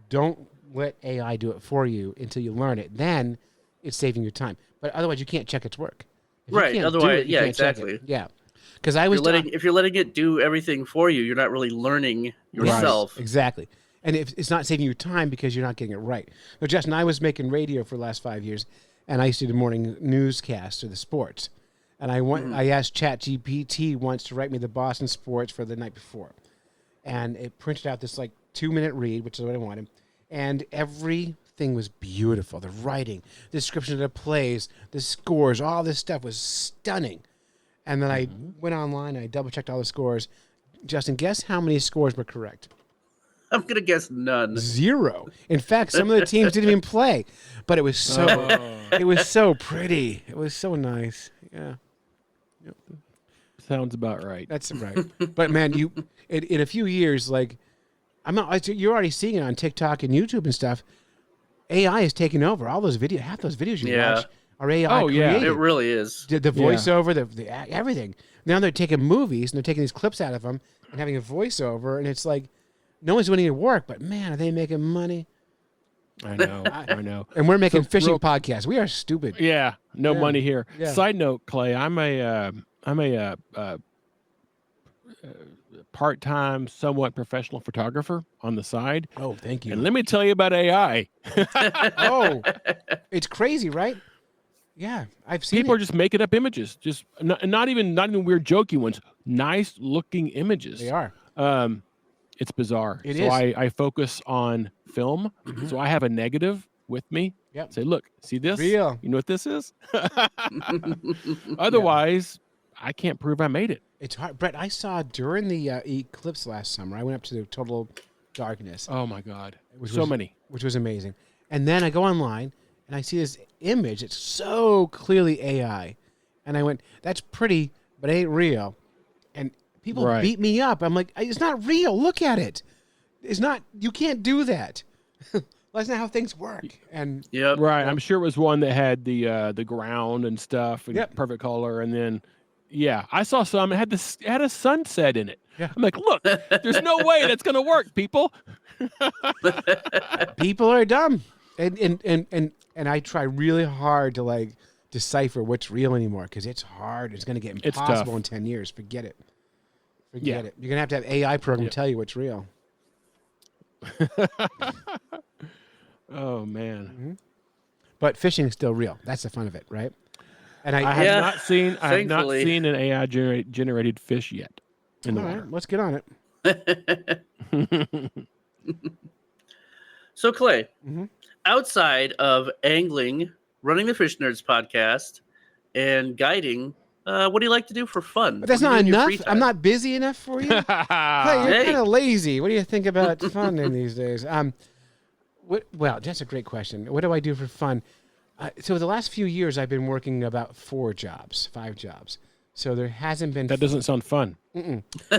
don't let AI do it for you until you learn it. Then it's saving your time. But otherwise, you can't check its work. Right. Otherwise, exactly. Yeah. Because if you're letting it do everything for you, you're not really learning yourself. Right. Exactly. And it's not saving you time because you're not getting it right. Now, Justin, I was making radio for the last 5 years, and I used to do morning newscasts or the sports. And I asked ChatGPT once to write me the Boston sports for the night before. And it printed out this 2-minute read, which is what I wanted. And everything was beautiful. The writing, the description of the plays, the scores, all this stuff was stunning. And then I went online and I double-checked all the scores. Justin, guess how many scores were correct? I'm going to guess none. 0. In fact, some of the teams didn't even play. But it was so it was so pretty. It was so nice. Yeah. Yep. Sounds about right. That's right. But, man, in a few years, you're already seeing it on TikTok and YouTube and stuff. AI is taking over. All those videos, half those videos you watch are AI created. It really is. The voiceover, the everything. Now they're taking movies and they're taking these clips out of them and having a voiceover, and it's like no one's doing any work, but man, are they making money? I know. I know. And we're making fishing podcasts. We are stupid. Yeah, no money here. Yeah. Side note, Clay, I'm a part-time, somewhat professional photographer on the side. Oh, thank you. And let me tell you about AI. Oh, it's crazy, right? Yeah, I've seen People are just making up images, just not even weird, jokey ones. Nice looking images. They are. It's bizarre. It so is. I focus on film. So I have a negative with me. Yep. Say, look, see this? Real. You know what this is? Otherwise, I can't prove I made it. It's hard. Brett, I saw during the eclipse last summer, I went up to the total darkness. Oh, my God. Which was amazing. And then I go online, and I see this image. It's so clearly AI. And I went, that's pretty, but it ain't real. And people beat me up. I'm like, it's not real. Look at it. It's not, you can't do that. that's not how things work. And Yep. Right. I'm sure it was one that had the ground and stuff and Yep. perfect color. And then, yeah, I saw some. It had a sunset in it. Yeah. I'm like, look, there's no way that's gonna work, people. people are dumb, and I try really hard to like decipher what's real anymore because it's hard. It's going to get It's impossible tough. in 10 years. Forget it. Yeah. It. You're going to have AI program tell you what's real. Oh man, But fishing is still real. That's the fun of it, right? And I have Yeah, not seen. I have not thankfully. seen an AI generated fish yet in the all water. right, let's get on it. So, Clay, Mm-hmm. outside of angling, running the Fish Nerds podcast, and guiding, what do you like to do for fun? But that's What do not you do in your enough. free I'm time? not busy enough for you. Hey, you're Hey. kind of lazy. What do you think about fun in these days? Well, that's a great question. What do I do for fun? So the last few years, I've been working about 5 jobs. So there hasn't been. That doesn't sound fun.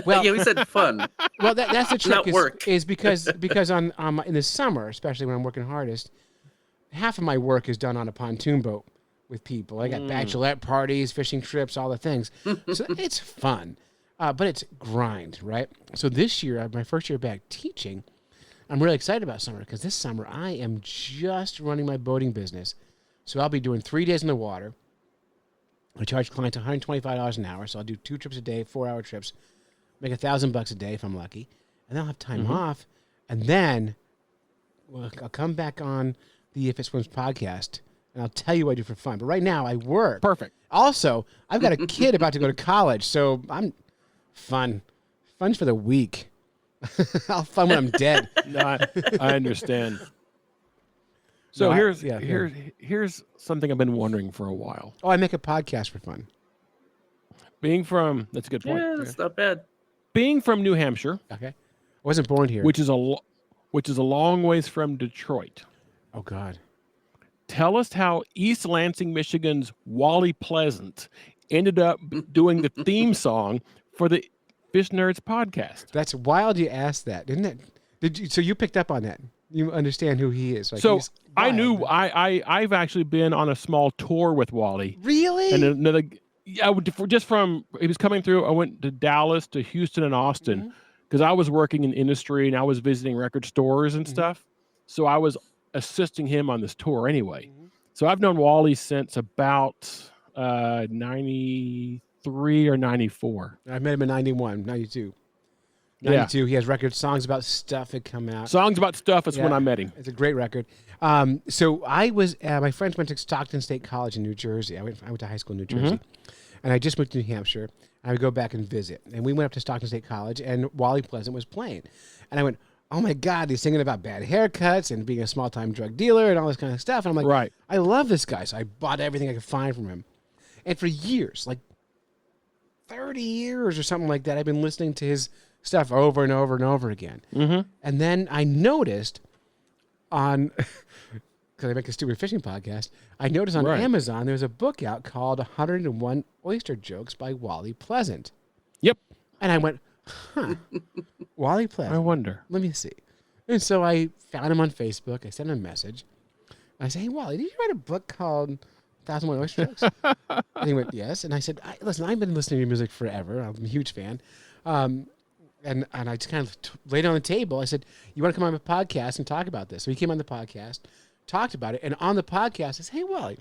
Well, Yeah, we said fun. well, that's the trick. Not is, work. is because on in the summer, especially when I'm working hardest, half of my work is done on a pontoon boat with people. I got bachelorette parties, fishing trips, all the things. So it's fun, but it's grind, right? So this year, my first year back teaching, I'm really excited about summer because this summer I am just running my boating business. So I'll be doing 3 days in the water. I charge clients $125 an hour, so I'll do 2 trips a day, 4-hour trips, make $1,000 a day if I'm lucky, and then I'll have time off, and then I'll come back on the If It Swims podcast, and I'll tell you what I do for fun. But right now, I work. Perfect. Also, I've got a kid about to go to college, so I'm fun. Fun's for the weak. I'll fun when I'm dead. No, I understand. So No, here's something I've been wondering for a while. Oh, I make a podcast for fun. That's a good point. Yeah, that's not bad. Being from New Hampshire, Okay, I wasn't born here. which is a long ways from Detroit. Oh God. Tell us how East Lansing, Michigan's Wally Pleasant ended up doing the theme song for the Fish Nerds podcast. That's wild you asked that, isn't it? So you picked up on that. You understand who he is. Like, So he's I wild. knew I've actually been on a small tour with Wally. Really? And another, yeah, he was coming through. I went to Dallas, to Houston, and Austin because I was working in industry and I was visiting record stores and stuff. So I was assisting him on this tour anyway. So I've known Wally since about 93 or 94. I met him in 91, 92. Yeah. 92. He has record songs about stuff that come out. Songs about stuff is when Yeah. I met him. It's a great record. So I was, my friends went to Stockton State College in New Jersey. I went to high school in New Jersey. And I just moved to New Hampshire. I would go back and visit. And we went up to Stockton State College, and Wally Pleasant was playing. And I went, oh my God, he's singing about bad haircuts and being a small-time drug dealer and all this kind of stuff. And I'm like, Right. I love this guy. So I bought everything I could find from him. And for years, like 30 years or something like that, I've been listening to his stuff over and over and over again. And then I noticed on, because I make a stupid fishing podcast, I noticed on Right. Amazon there's a book out called 101 Oyster Jokes by Wally Pleasant. Yep. And I went, huh, Wally Pleasant. I wonder. Let me see. And so I found him on Facebook. I sent him a message. I said, hey, Wally, did you write a book called 1,001 Oyster Jokes? And he went, yes. And I said, listen, I've been listening to your music forever. I'm a huge fan. And I just kind of laid it on the table. I said, you want to come on the podcast and talk about this? So he came on the podcast, talked about it. And on the podcast, I said, hey, Wally,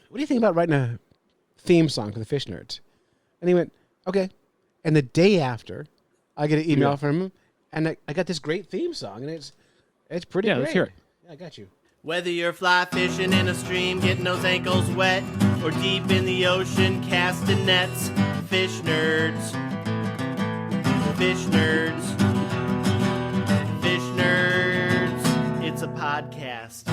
what do you think about writing a theme song for the Fish Nerds? And he went, okay. And the day after, I get an email from him, and I got this great theme song, and it's pretty great. Let's hear it. Yeah, I got you. Whether you're fly fishing in a stream, getting those ankles wet, or deep in the ocean, casting nets, Fish Nerds. Fish Nerds. Fish Nerds. It's a podcast.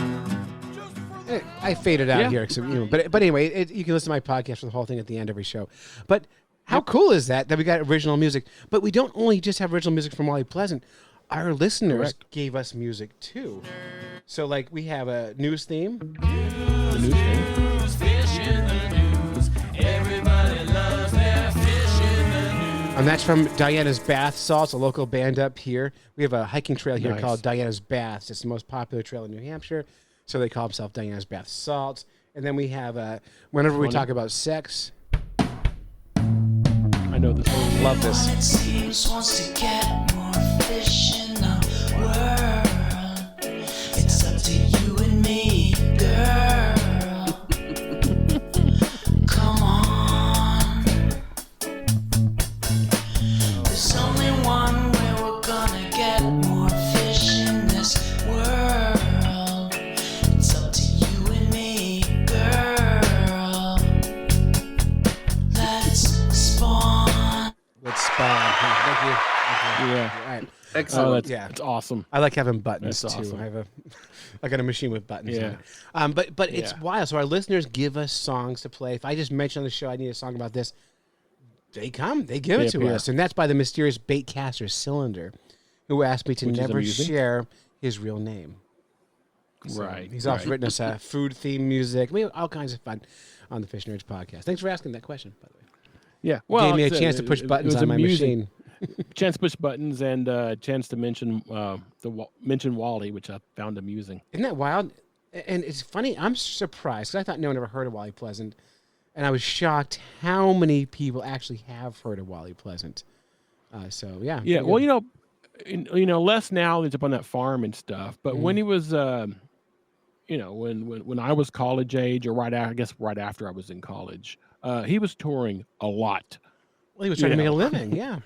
I faded out Yeah. here, so, but anyway, you can listen to my podcast for the whole thing at the end every show. But how cool is that we got original music? But we don't only just have original music from Wally Pleasant. Our listeners Correct. gave us music too. So like we have a news theme. The news thing. And that's from Diana's Bath Salts, a local band up here. We have a hiking trail here Nice. called Diana's Baths. It's the most popular trail in New Hampshire, so they call themselves Diana's Bath Salts. And then we have, whenever we Funny. talk about sex, I know this. love this. It seems wants to get more fish in the world. It's up to you and me, girl. Come on. There's only one way we're gonna get more fish in this world. It's up to you and me, girl. Let's spawn. Let's spawn. Thank you. Yeah. All right. Excellent. Oh, that's, Yeah. that's awesome. I like having buttons That's too. awesome. I got a machine with buttons. Yeah. On it. But it's Yeah. wild. So our listeners give us songs to play. If I just mention on the show I need a song about this, they come. They give They it to appear. us, and that's by the mysterious baitcaster Cylinder, who asked me to Which is never amusing. share his real name. So Right. He's also right. written us food theme music. We have all kinds of fun on the Fish Nerds podcast. Thanks for asking that question, by the way. Yeah. Well, Gave me a like I said, chance to push it buttons was on my amusing. machine. Chance to push buttons and chance to mention mention Wally, which I found amusing. Isn't that wild? And it's funny. I'm surprised because I thought no one ever heard of Wally Pleasant, and I was shocked how many people actually have heard of Wally Pleasant. So yeah. Yeah. pretty Well, good. you know, Les now is up on that farm and stuff. But when he was, you know, when I was college age, or right after, I guess right after I was in college, he was touring a lot. Well, he was trying to you make a know. living. Yeah.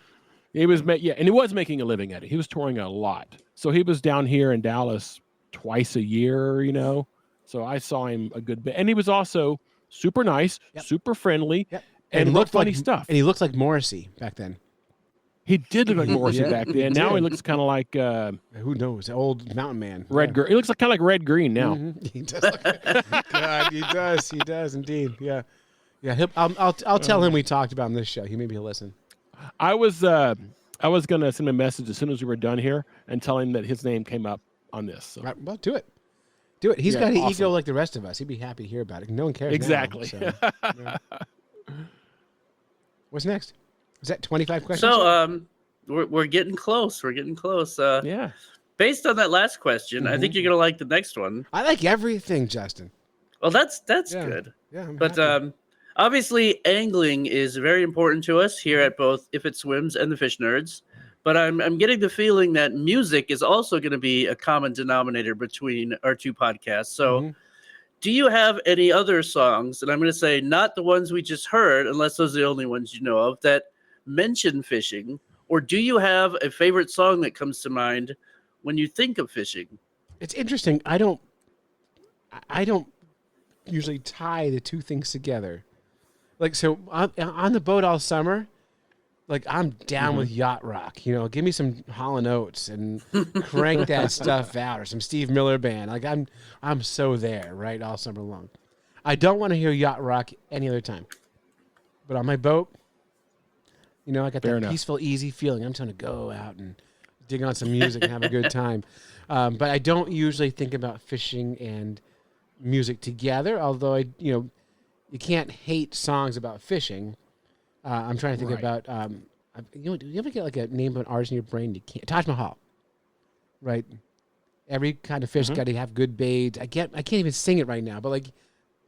He was, and he was making a living at it. He was touring a lot. So he was down here in Dallas twice a year, you know. So I saw him a good bit, and he was also super nice, Yep. super friendly, Yep. and he looked funny like, stuff. And he looked like Morrissey back then. He did look like Morrissey Yeah, back he then. Now he did. looks kind of like Who knows? Old mountain man. Red Yeah. Green. He looks like kind of like Red Green now. Mhm. He does. God, he does. He does indeed. Yeah. Yeah. I'll tell him we talked about him this show. Maybe he'll listen. I was gonna send him a message as soon as we were done here and tell him that his name came up on this. So. Right, well, do it. Do it. He's Yeah, got an awesome. ego like the rest of us. He'd be happy to hear about it. No one cares. now, Exactly. so, yeah. What's next? Is that 25 questions? So we're getting close. We're getting close. Yeah. Based on that last question, I think you're gonna like the next one. I like everything, Justin. Well, that's Yeah. good. Yeah. I'm But happy. obviously, angling is very important to us here at both If It Swims and the Fish Nerds. But I'm getting the feeling that music is also going to be a common denominator between our two podcasts. So, Mhm. do you have any other songs? And I'm going to say not the ones we just heard, unless those are the only ones you know of, that mention fishing. Or do you have a favorite song that comes to mind when you think of fishing? It's interesting. I don't usually tie the two things together. Like, so on the boat all summer, like I'm down with yacht rock. You know, give me some Hall & Oates and crank that stuff out, or some Steve Miller Band. Like I'm so there, right, all summer long. I don't want to hear yacht rock any other time. But on my boat, you know, I got Fair that enough. peaceful, easy feeling. I'm trying to go out and dig on some music and have a good time. But I don't usually think about fishing and music together. Although you can't hate songs about fishing. I'm trying to think Right. about. Do you ever get like a name of an artist in your brain? You can't. Taj Mahal, right? Every kind of fish got to have good bait. I can't even sing it right now. But like,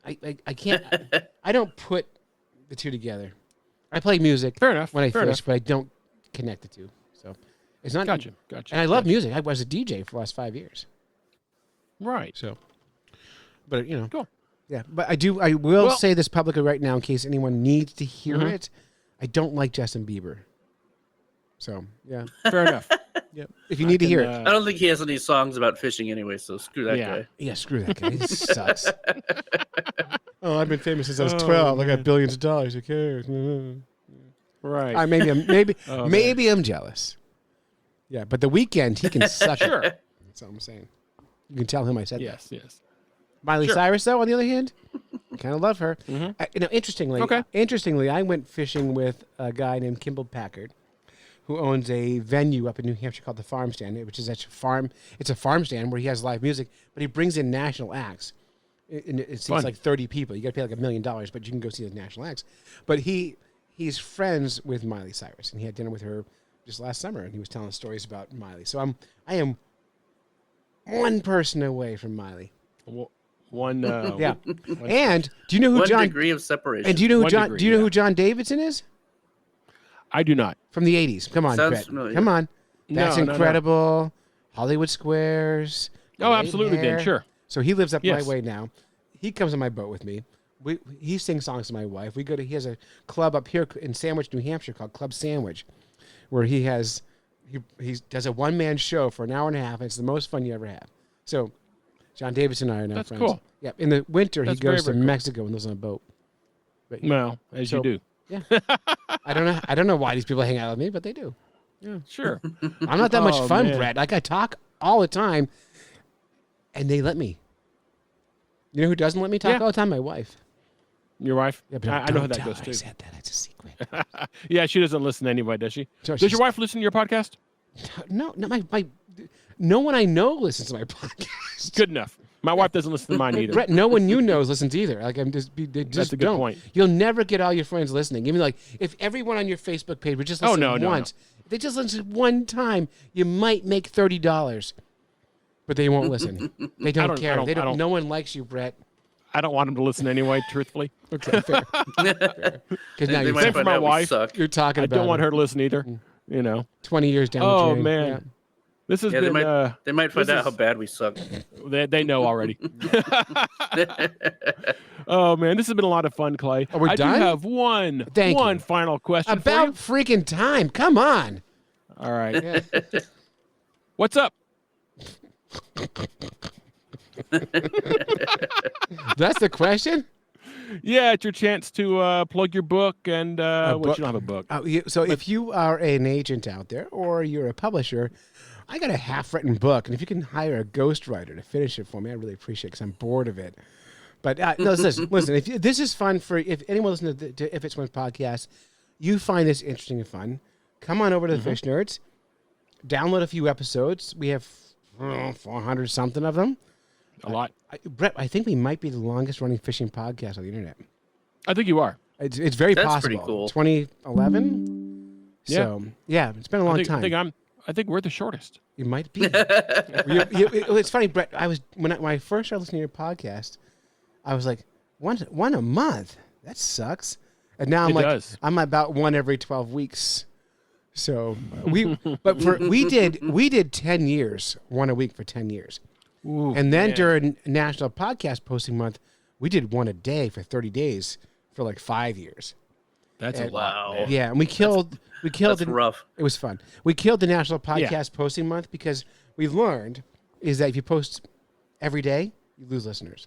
I can't. I don't put the two together. I play music Fair enough. when I Fair fish, enough. but I don't connect the two. So it's not. Gotcha. And I love music. I was a DJ for the last 5 years. Right. So, but Cool. yeah. But I will Well- say this publicly right now in case anyone needs to hear Mhm. it. I don't like Justin Bieber. So yeah, Fair enough. yeah. If you need to hear it, I don't think he has any songs about fishing anyway, so screw that Yeah. guy. yeah, screw that guy. He sucks. Oh, I've been famous since I was Oh, 12. I man. got billions of dollars. Who cares? Right. Maybe Oh, maybe I'm jealous. Yeah, but the weekend he can suck it. Sure. That's all I'm saying. You can tell him I said that. Yes. Yes. Miley Sure. Cyrus, though, on the other hand, kind of love her. Mhm. Interestingly, I went fishing with a guy named Kimball Packard, who owns a venue up in New Hampshire called the Farm Stand, which is actually farm. It's a farm stand where he has live music, but he brings in national acts. It seems Fun. like 30 people. You got to pay like $1 million, but you can go see the national acts. But he he's friends with Miley Cyrus, and he had dinner with her just last summer, and he was telling stories about Miley. So I am one person away from Miley. One. Yeah. And do you know who One John? degree of separation. And do you know who One John? degree, do you know yeah. who John Davidson is? I do not. From the '80s. Come on, Sounds Brett. familiar. Come on. That's No, no. incredible. Hollywood Squares. Oh, great absolutely, hair. then, sure. So he lives up Yes. my way now. He comes on my boat with me. He sings songs to my wife. We go to. He has a club up here in Sandwich, New Hampshire, called Club Sandwich, where he does a one-man show for an hour and a half. And it's the most fun you ever have. So, John Davidson and I are now That's friends. cool. Yeah. In the winter, That's he goes very, to very cool. Mexico and lives on a boat. But, Well, as So- you do. yeah. I don't know why these people hang out with me, but they do. Sure. I'm not that much Oh, fun, man. Brett. Like I talk all the time, and they let me. You know who doesn't let me talk Yeah. all the time? My wife. Your wife? Yeah, but I know how don't that tell goes her I too. said that. It's a secret. Yeah, she doesn't listen anyway, does she? So Does she's- your wife listen to your podcast? No, my. No one I know listens to my podcast. Good enough. My wife doesn't listen to mine either. Brett, no one you know listens either. Like they just That's a good don't. point. You'll never get all your friends listening. Even like if everyone on your Facebook page would just Oh, listen no, no, once, if they just listen one time, you might make $30. But they won't listen. They don't don't- I care. don't- They I don't. don't- No one likes you, Brett. I don't want them to listen anyway, truthfully. Okay, fair. Because now They you're, might Same for find my out we wife. suck. you're talking I about don't want it her to listen either. You know. 20 years down the Oh, drain. man. This has Yeah, been. they might find this out how is- bad we suck. They know already. Oh man, this has been a lot of fun, Clay. Are we I done? do have one Thank you. final question About for you. freaking time. Come on. All right. What's up? That's the question? Yeah, it's your chance to plug your book and book. you don't have a book. So if you are an agent out there or you're a publisher, I got a half-written book, and if you can hire a ghostwriter to finish it for me, I really appreciate it because I'm bored of it. But no, listen. If this is fun for if anyone listening to If It's One podcast, you find this interesting and fun, come on over to the Fish Nerds, download a few episodes. We have 400 something of them. A lot. Brett, I think we might be the longest running fishing podcast on the internet. I think you are. It's very That's possible. pretty cool. 2011. Yeah. So yeah, it's been a long time. I think we're the shortest. You might be. It's funny, Brett. When I first started listening to your podcast, I was like, one a month. That sucks. And now It does. I'm about one every 12 weeks. So we did 10 years, one a week for 10 years. Ooh, And then man. during National Podcast Posting Month, we did one a day for 30 days for like 5 years. That's a Wow. lot. Man. Yeah, and we killed That's the, rough. It was fun. We killed the National Podcast Yeah. Posting Month because we learned is that if you post every day, you lose listeners.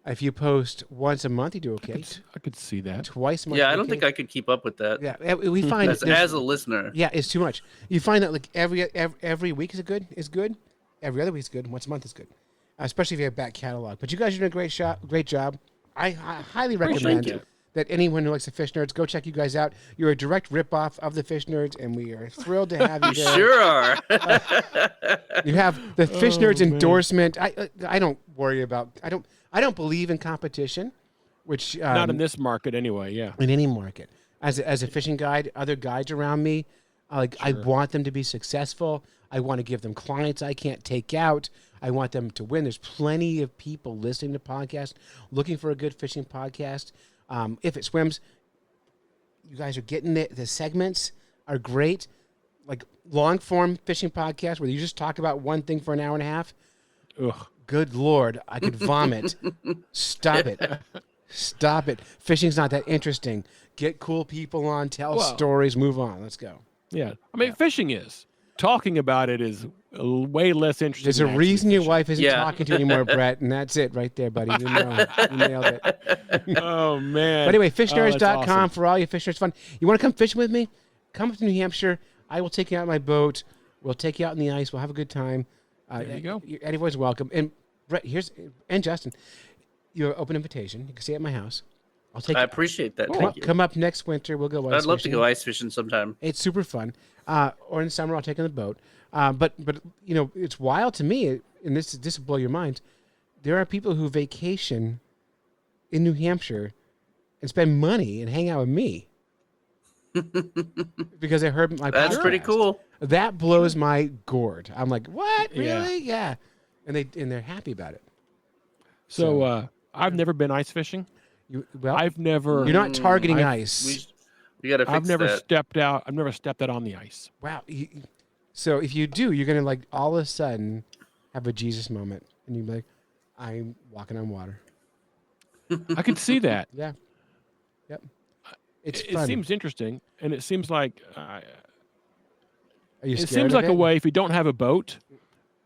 If you post once a month, you do okay. I could see that. Twice a month. Yeah, I you don't okay. think I could keep up with that. Yeah, we find As a listener. yeah, it's too much. You find that like every week is good. Every other week is good. Once a month is good, especially if you have back catalog. But you guys are doing a great job. I highly recommend you. that anyone who likes the Fish Nerds, go check you guys out. You're a direct ripoff of the Fish Nerds, and we are thrilled to have you there. Sure are. You have the Fish Nerds man. endorsement. I don't worry about. I don't believe in competition, which Not in this market anyway. Yeah. in any market. As a fishing guide, other guides around me, I want them to be successful. I want to give them clients I can't take out. I want them to win. There's plenty of people listening to podcasts, looking for a good fishing podcast. If It Swims, you guys are getting it. The segments are great. Like long form fishing podcast where you just talk about one thing for an hour and a half. Ugh. Good Lord, I could vomit. Stop it. Stop it. Fishing's not that interesting. Get cool people on, tell Well- stories, move on. Let's go. Yeah. I mean, fishing is. Talking about it is way less interesting. There's a than actually reason your fishing. wife isn't Yeah. talking to you anymore, Brett, and that's it right there, buddy. You nailed it. Oh man. But anyway, Oh, that's fishnerds.com awesome. for all you fish nerds fun. You want to come fishing with me? Come up to New Hampshire. I will take you out in my boat. We'll take you out in the ice. We'll have a good time. There you go. Everyone's welcome. And Brett, and Justin, your open invitation. You can stay at my house. I'll take I you. appreciate that. Come, Thank you. come up next winter. We'll go ice I'd love to fishing. go ice fishing sometime. It's super fun. Or in summer, I'll take on the boat. But you know, it's wild to me, and this will blow your mind. There are people who vacation in New Hampshire and spend money and hang out with me. because they heard my That's pretty podcast. cool. That blows my gourd. I'm like, what? Yeah. Really? Yeah. And they're happy about it. So I've never been ice fishing. I've never. You're not targeting I've- ice. We got to fix I've never that. stepped out. I've never stepped out on the ice. Wow. So if you do, you're gonna like all of a sudden have a Jesus moment, and you're like, I'm walking on water. I can see that. Yeah. Yep. It's It fun. seems interesting, and it seems like Are you it scared seems of like it? a way if you don't have a boat,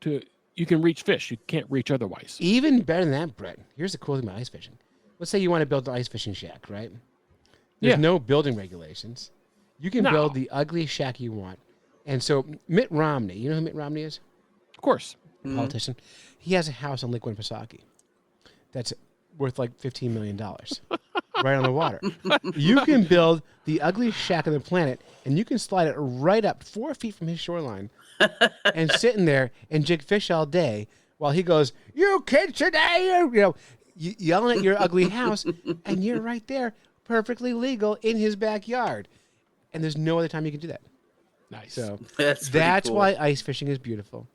you can reach fish you can't reach otherwise. Even better than that, Brett. Here's the cool thing about ice fishing. Let's say you want to build an ice fishing shack, right? There's Yeah. no building regulations. You can No. build the ugly shack you want. And so Mitt Romney, you know who Mitt Romney is? Of course. Politician. He has a house on Lake Winnipesaukee that's worth like $15 million right on the water. You can build the ugliest shack on the planet, and you can slide it right up 4 feet from his shoreline and sit in there and jig fish all day while he goes, "You kids today," yelling at your ugly house, and you're right there, perfectly legal in his backyard. And there's no other time you can do that. Nice. So That's pretty that's cool. why ice fishing is beautiful.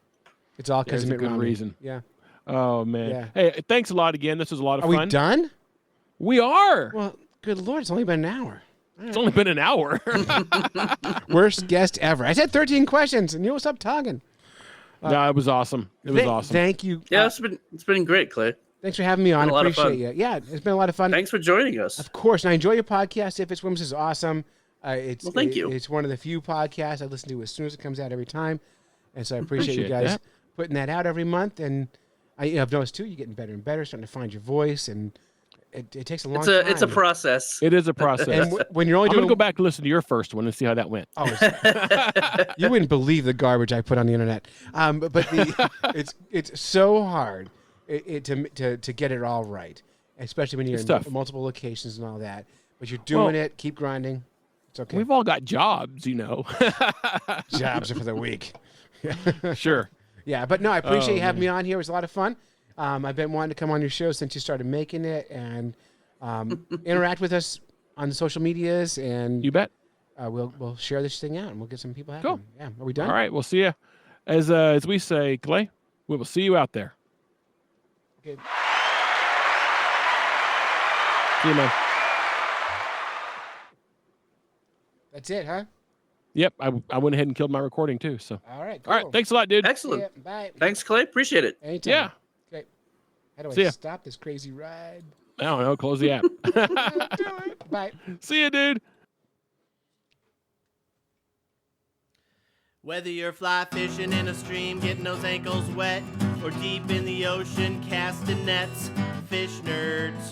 It's all because There's of a Mitt good Romney. reason. Yeah. Oh man. Yeah. Hey, thanks a lot again. This was a lot of Are fun. we done? We are. Well, good Lord, it's only been an hour. It's only been an hour. Worst guest ever. I said 13 questions, and you'll stop talking. No, it was awesome. It was awesome. Thank you. Yeah, it's been great, Clay. Thanks for having me on. been a lot of Appreciate fun. you. Yeah, it's been a lot of fun. Thanks for joining us. Of course, and I enjoy your podcast. If It Swims is awesome. Well, thank you. It's one of the few podcasts I listen to as soon as it comes out every time, and so I appreciate you Appreciate guys that. putting that out every month. And I've noticed too, you're getting better and better, starting to find your voice, and it takes a long time. It's a process. It is a process. And when you're only I'm doing gonna go back and listen to your first one and see how that went. Oh, you wouldn't believe the garbage I put on the internet. It's so hard to get it all right, especially when you're It's in tough. multiple locations and all that. But you're doing Well, it. Keep grinding. It's okay. We've all got jobs, you know. Jobs are for the weak. Sure. Yeah, but no, I appreciate Oh, you having me on here. It was a lot of fun. I've been wanting to come on your show since you started making it and interact with us on the social medias, and You bet. we'll share this thing out and we'll get some people happy. Cool. Yeah, are we done? All right, we'll see you. As we say, Clay, we will see you out there. Okay. See you, man. That's it, huh? Yep, I went ahead and killed my recording too. So, All right. Cool. all right, thanks a lot, dude. Excellent. Yeah, bye. Thanks, Clay. Appreciate it. Anytime. Yeah. Okay. How do See I ya. stop this crazy ride? I don't know. Close the app. Do it. Bye. See you, dude. Whether you're fly fishing in a stream, getting those ankles wet, or deep in the ocean, casting nets, fish nerds.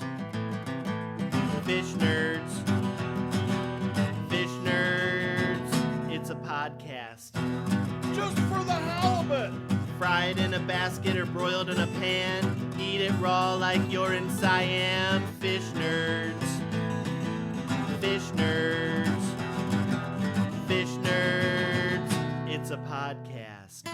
Fish nerds. Fish nerds. It's a podcast. Just for the halibut! Fried in a basket or broiled in a pan. Eat it raw like you're in Siam. Fish nerds. Fish nerds. Fish nerds. It's a podcast.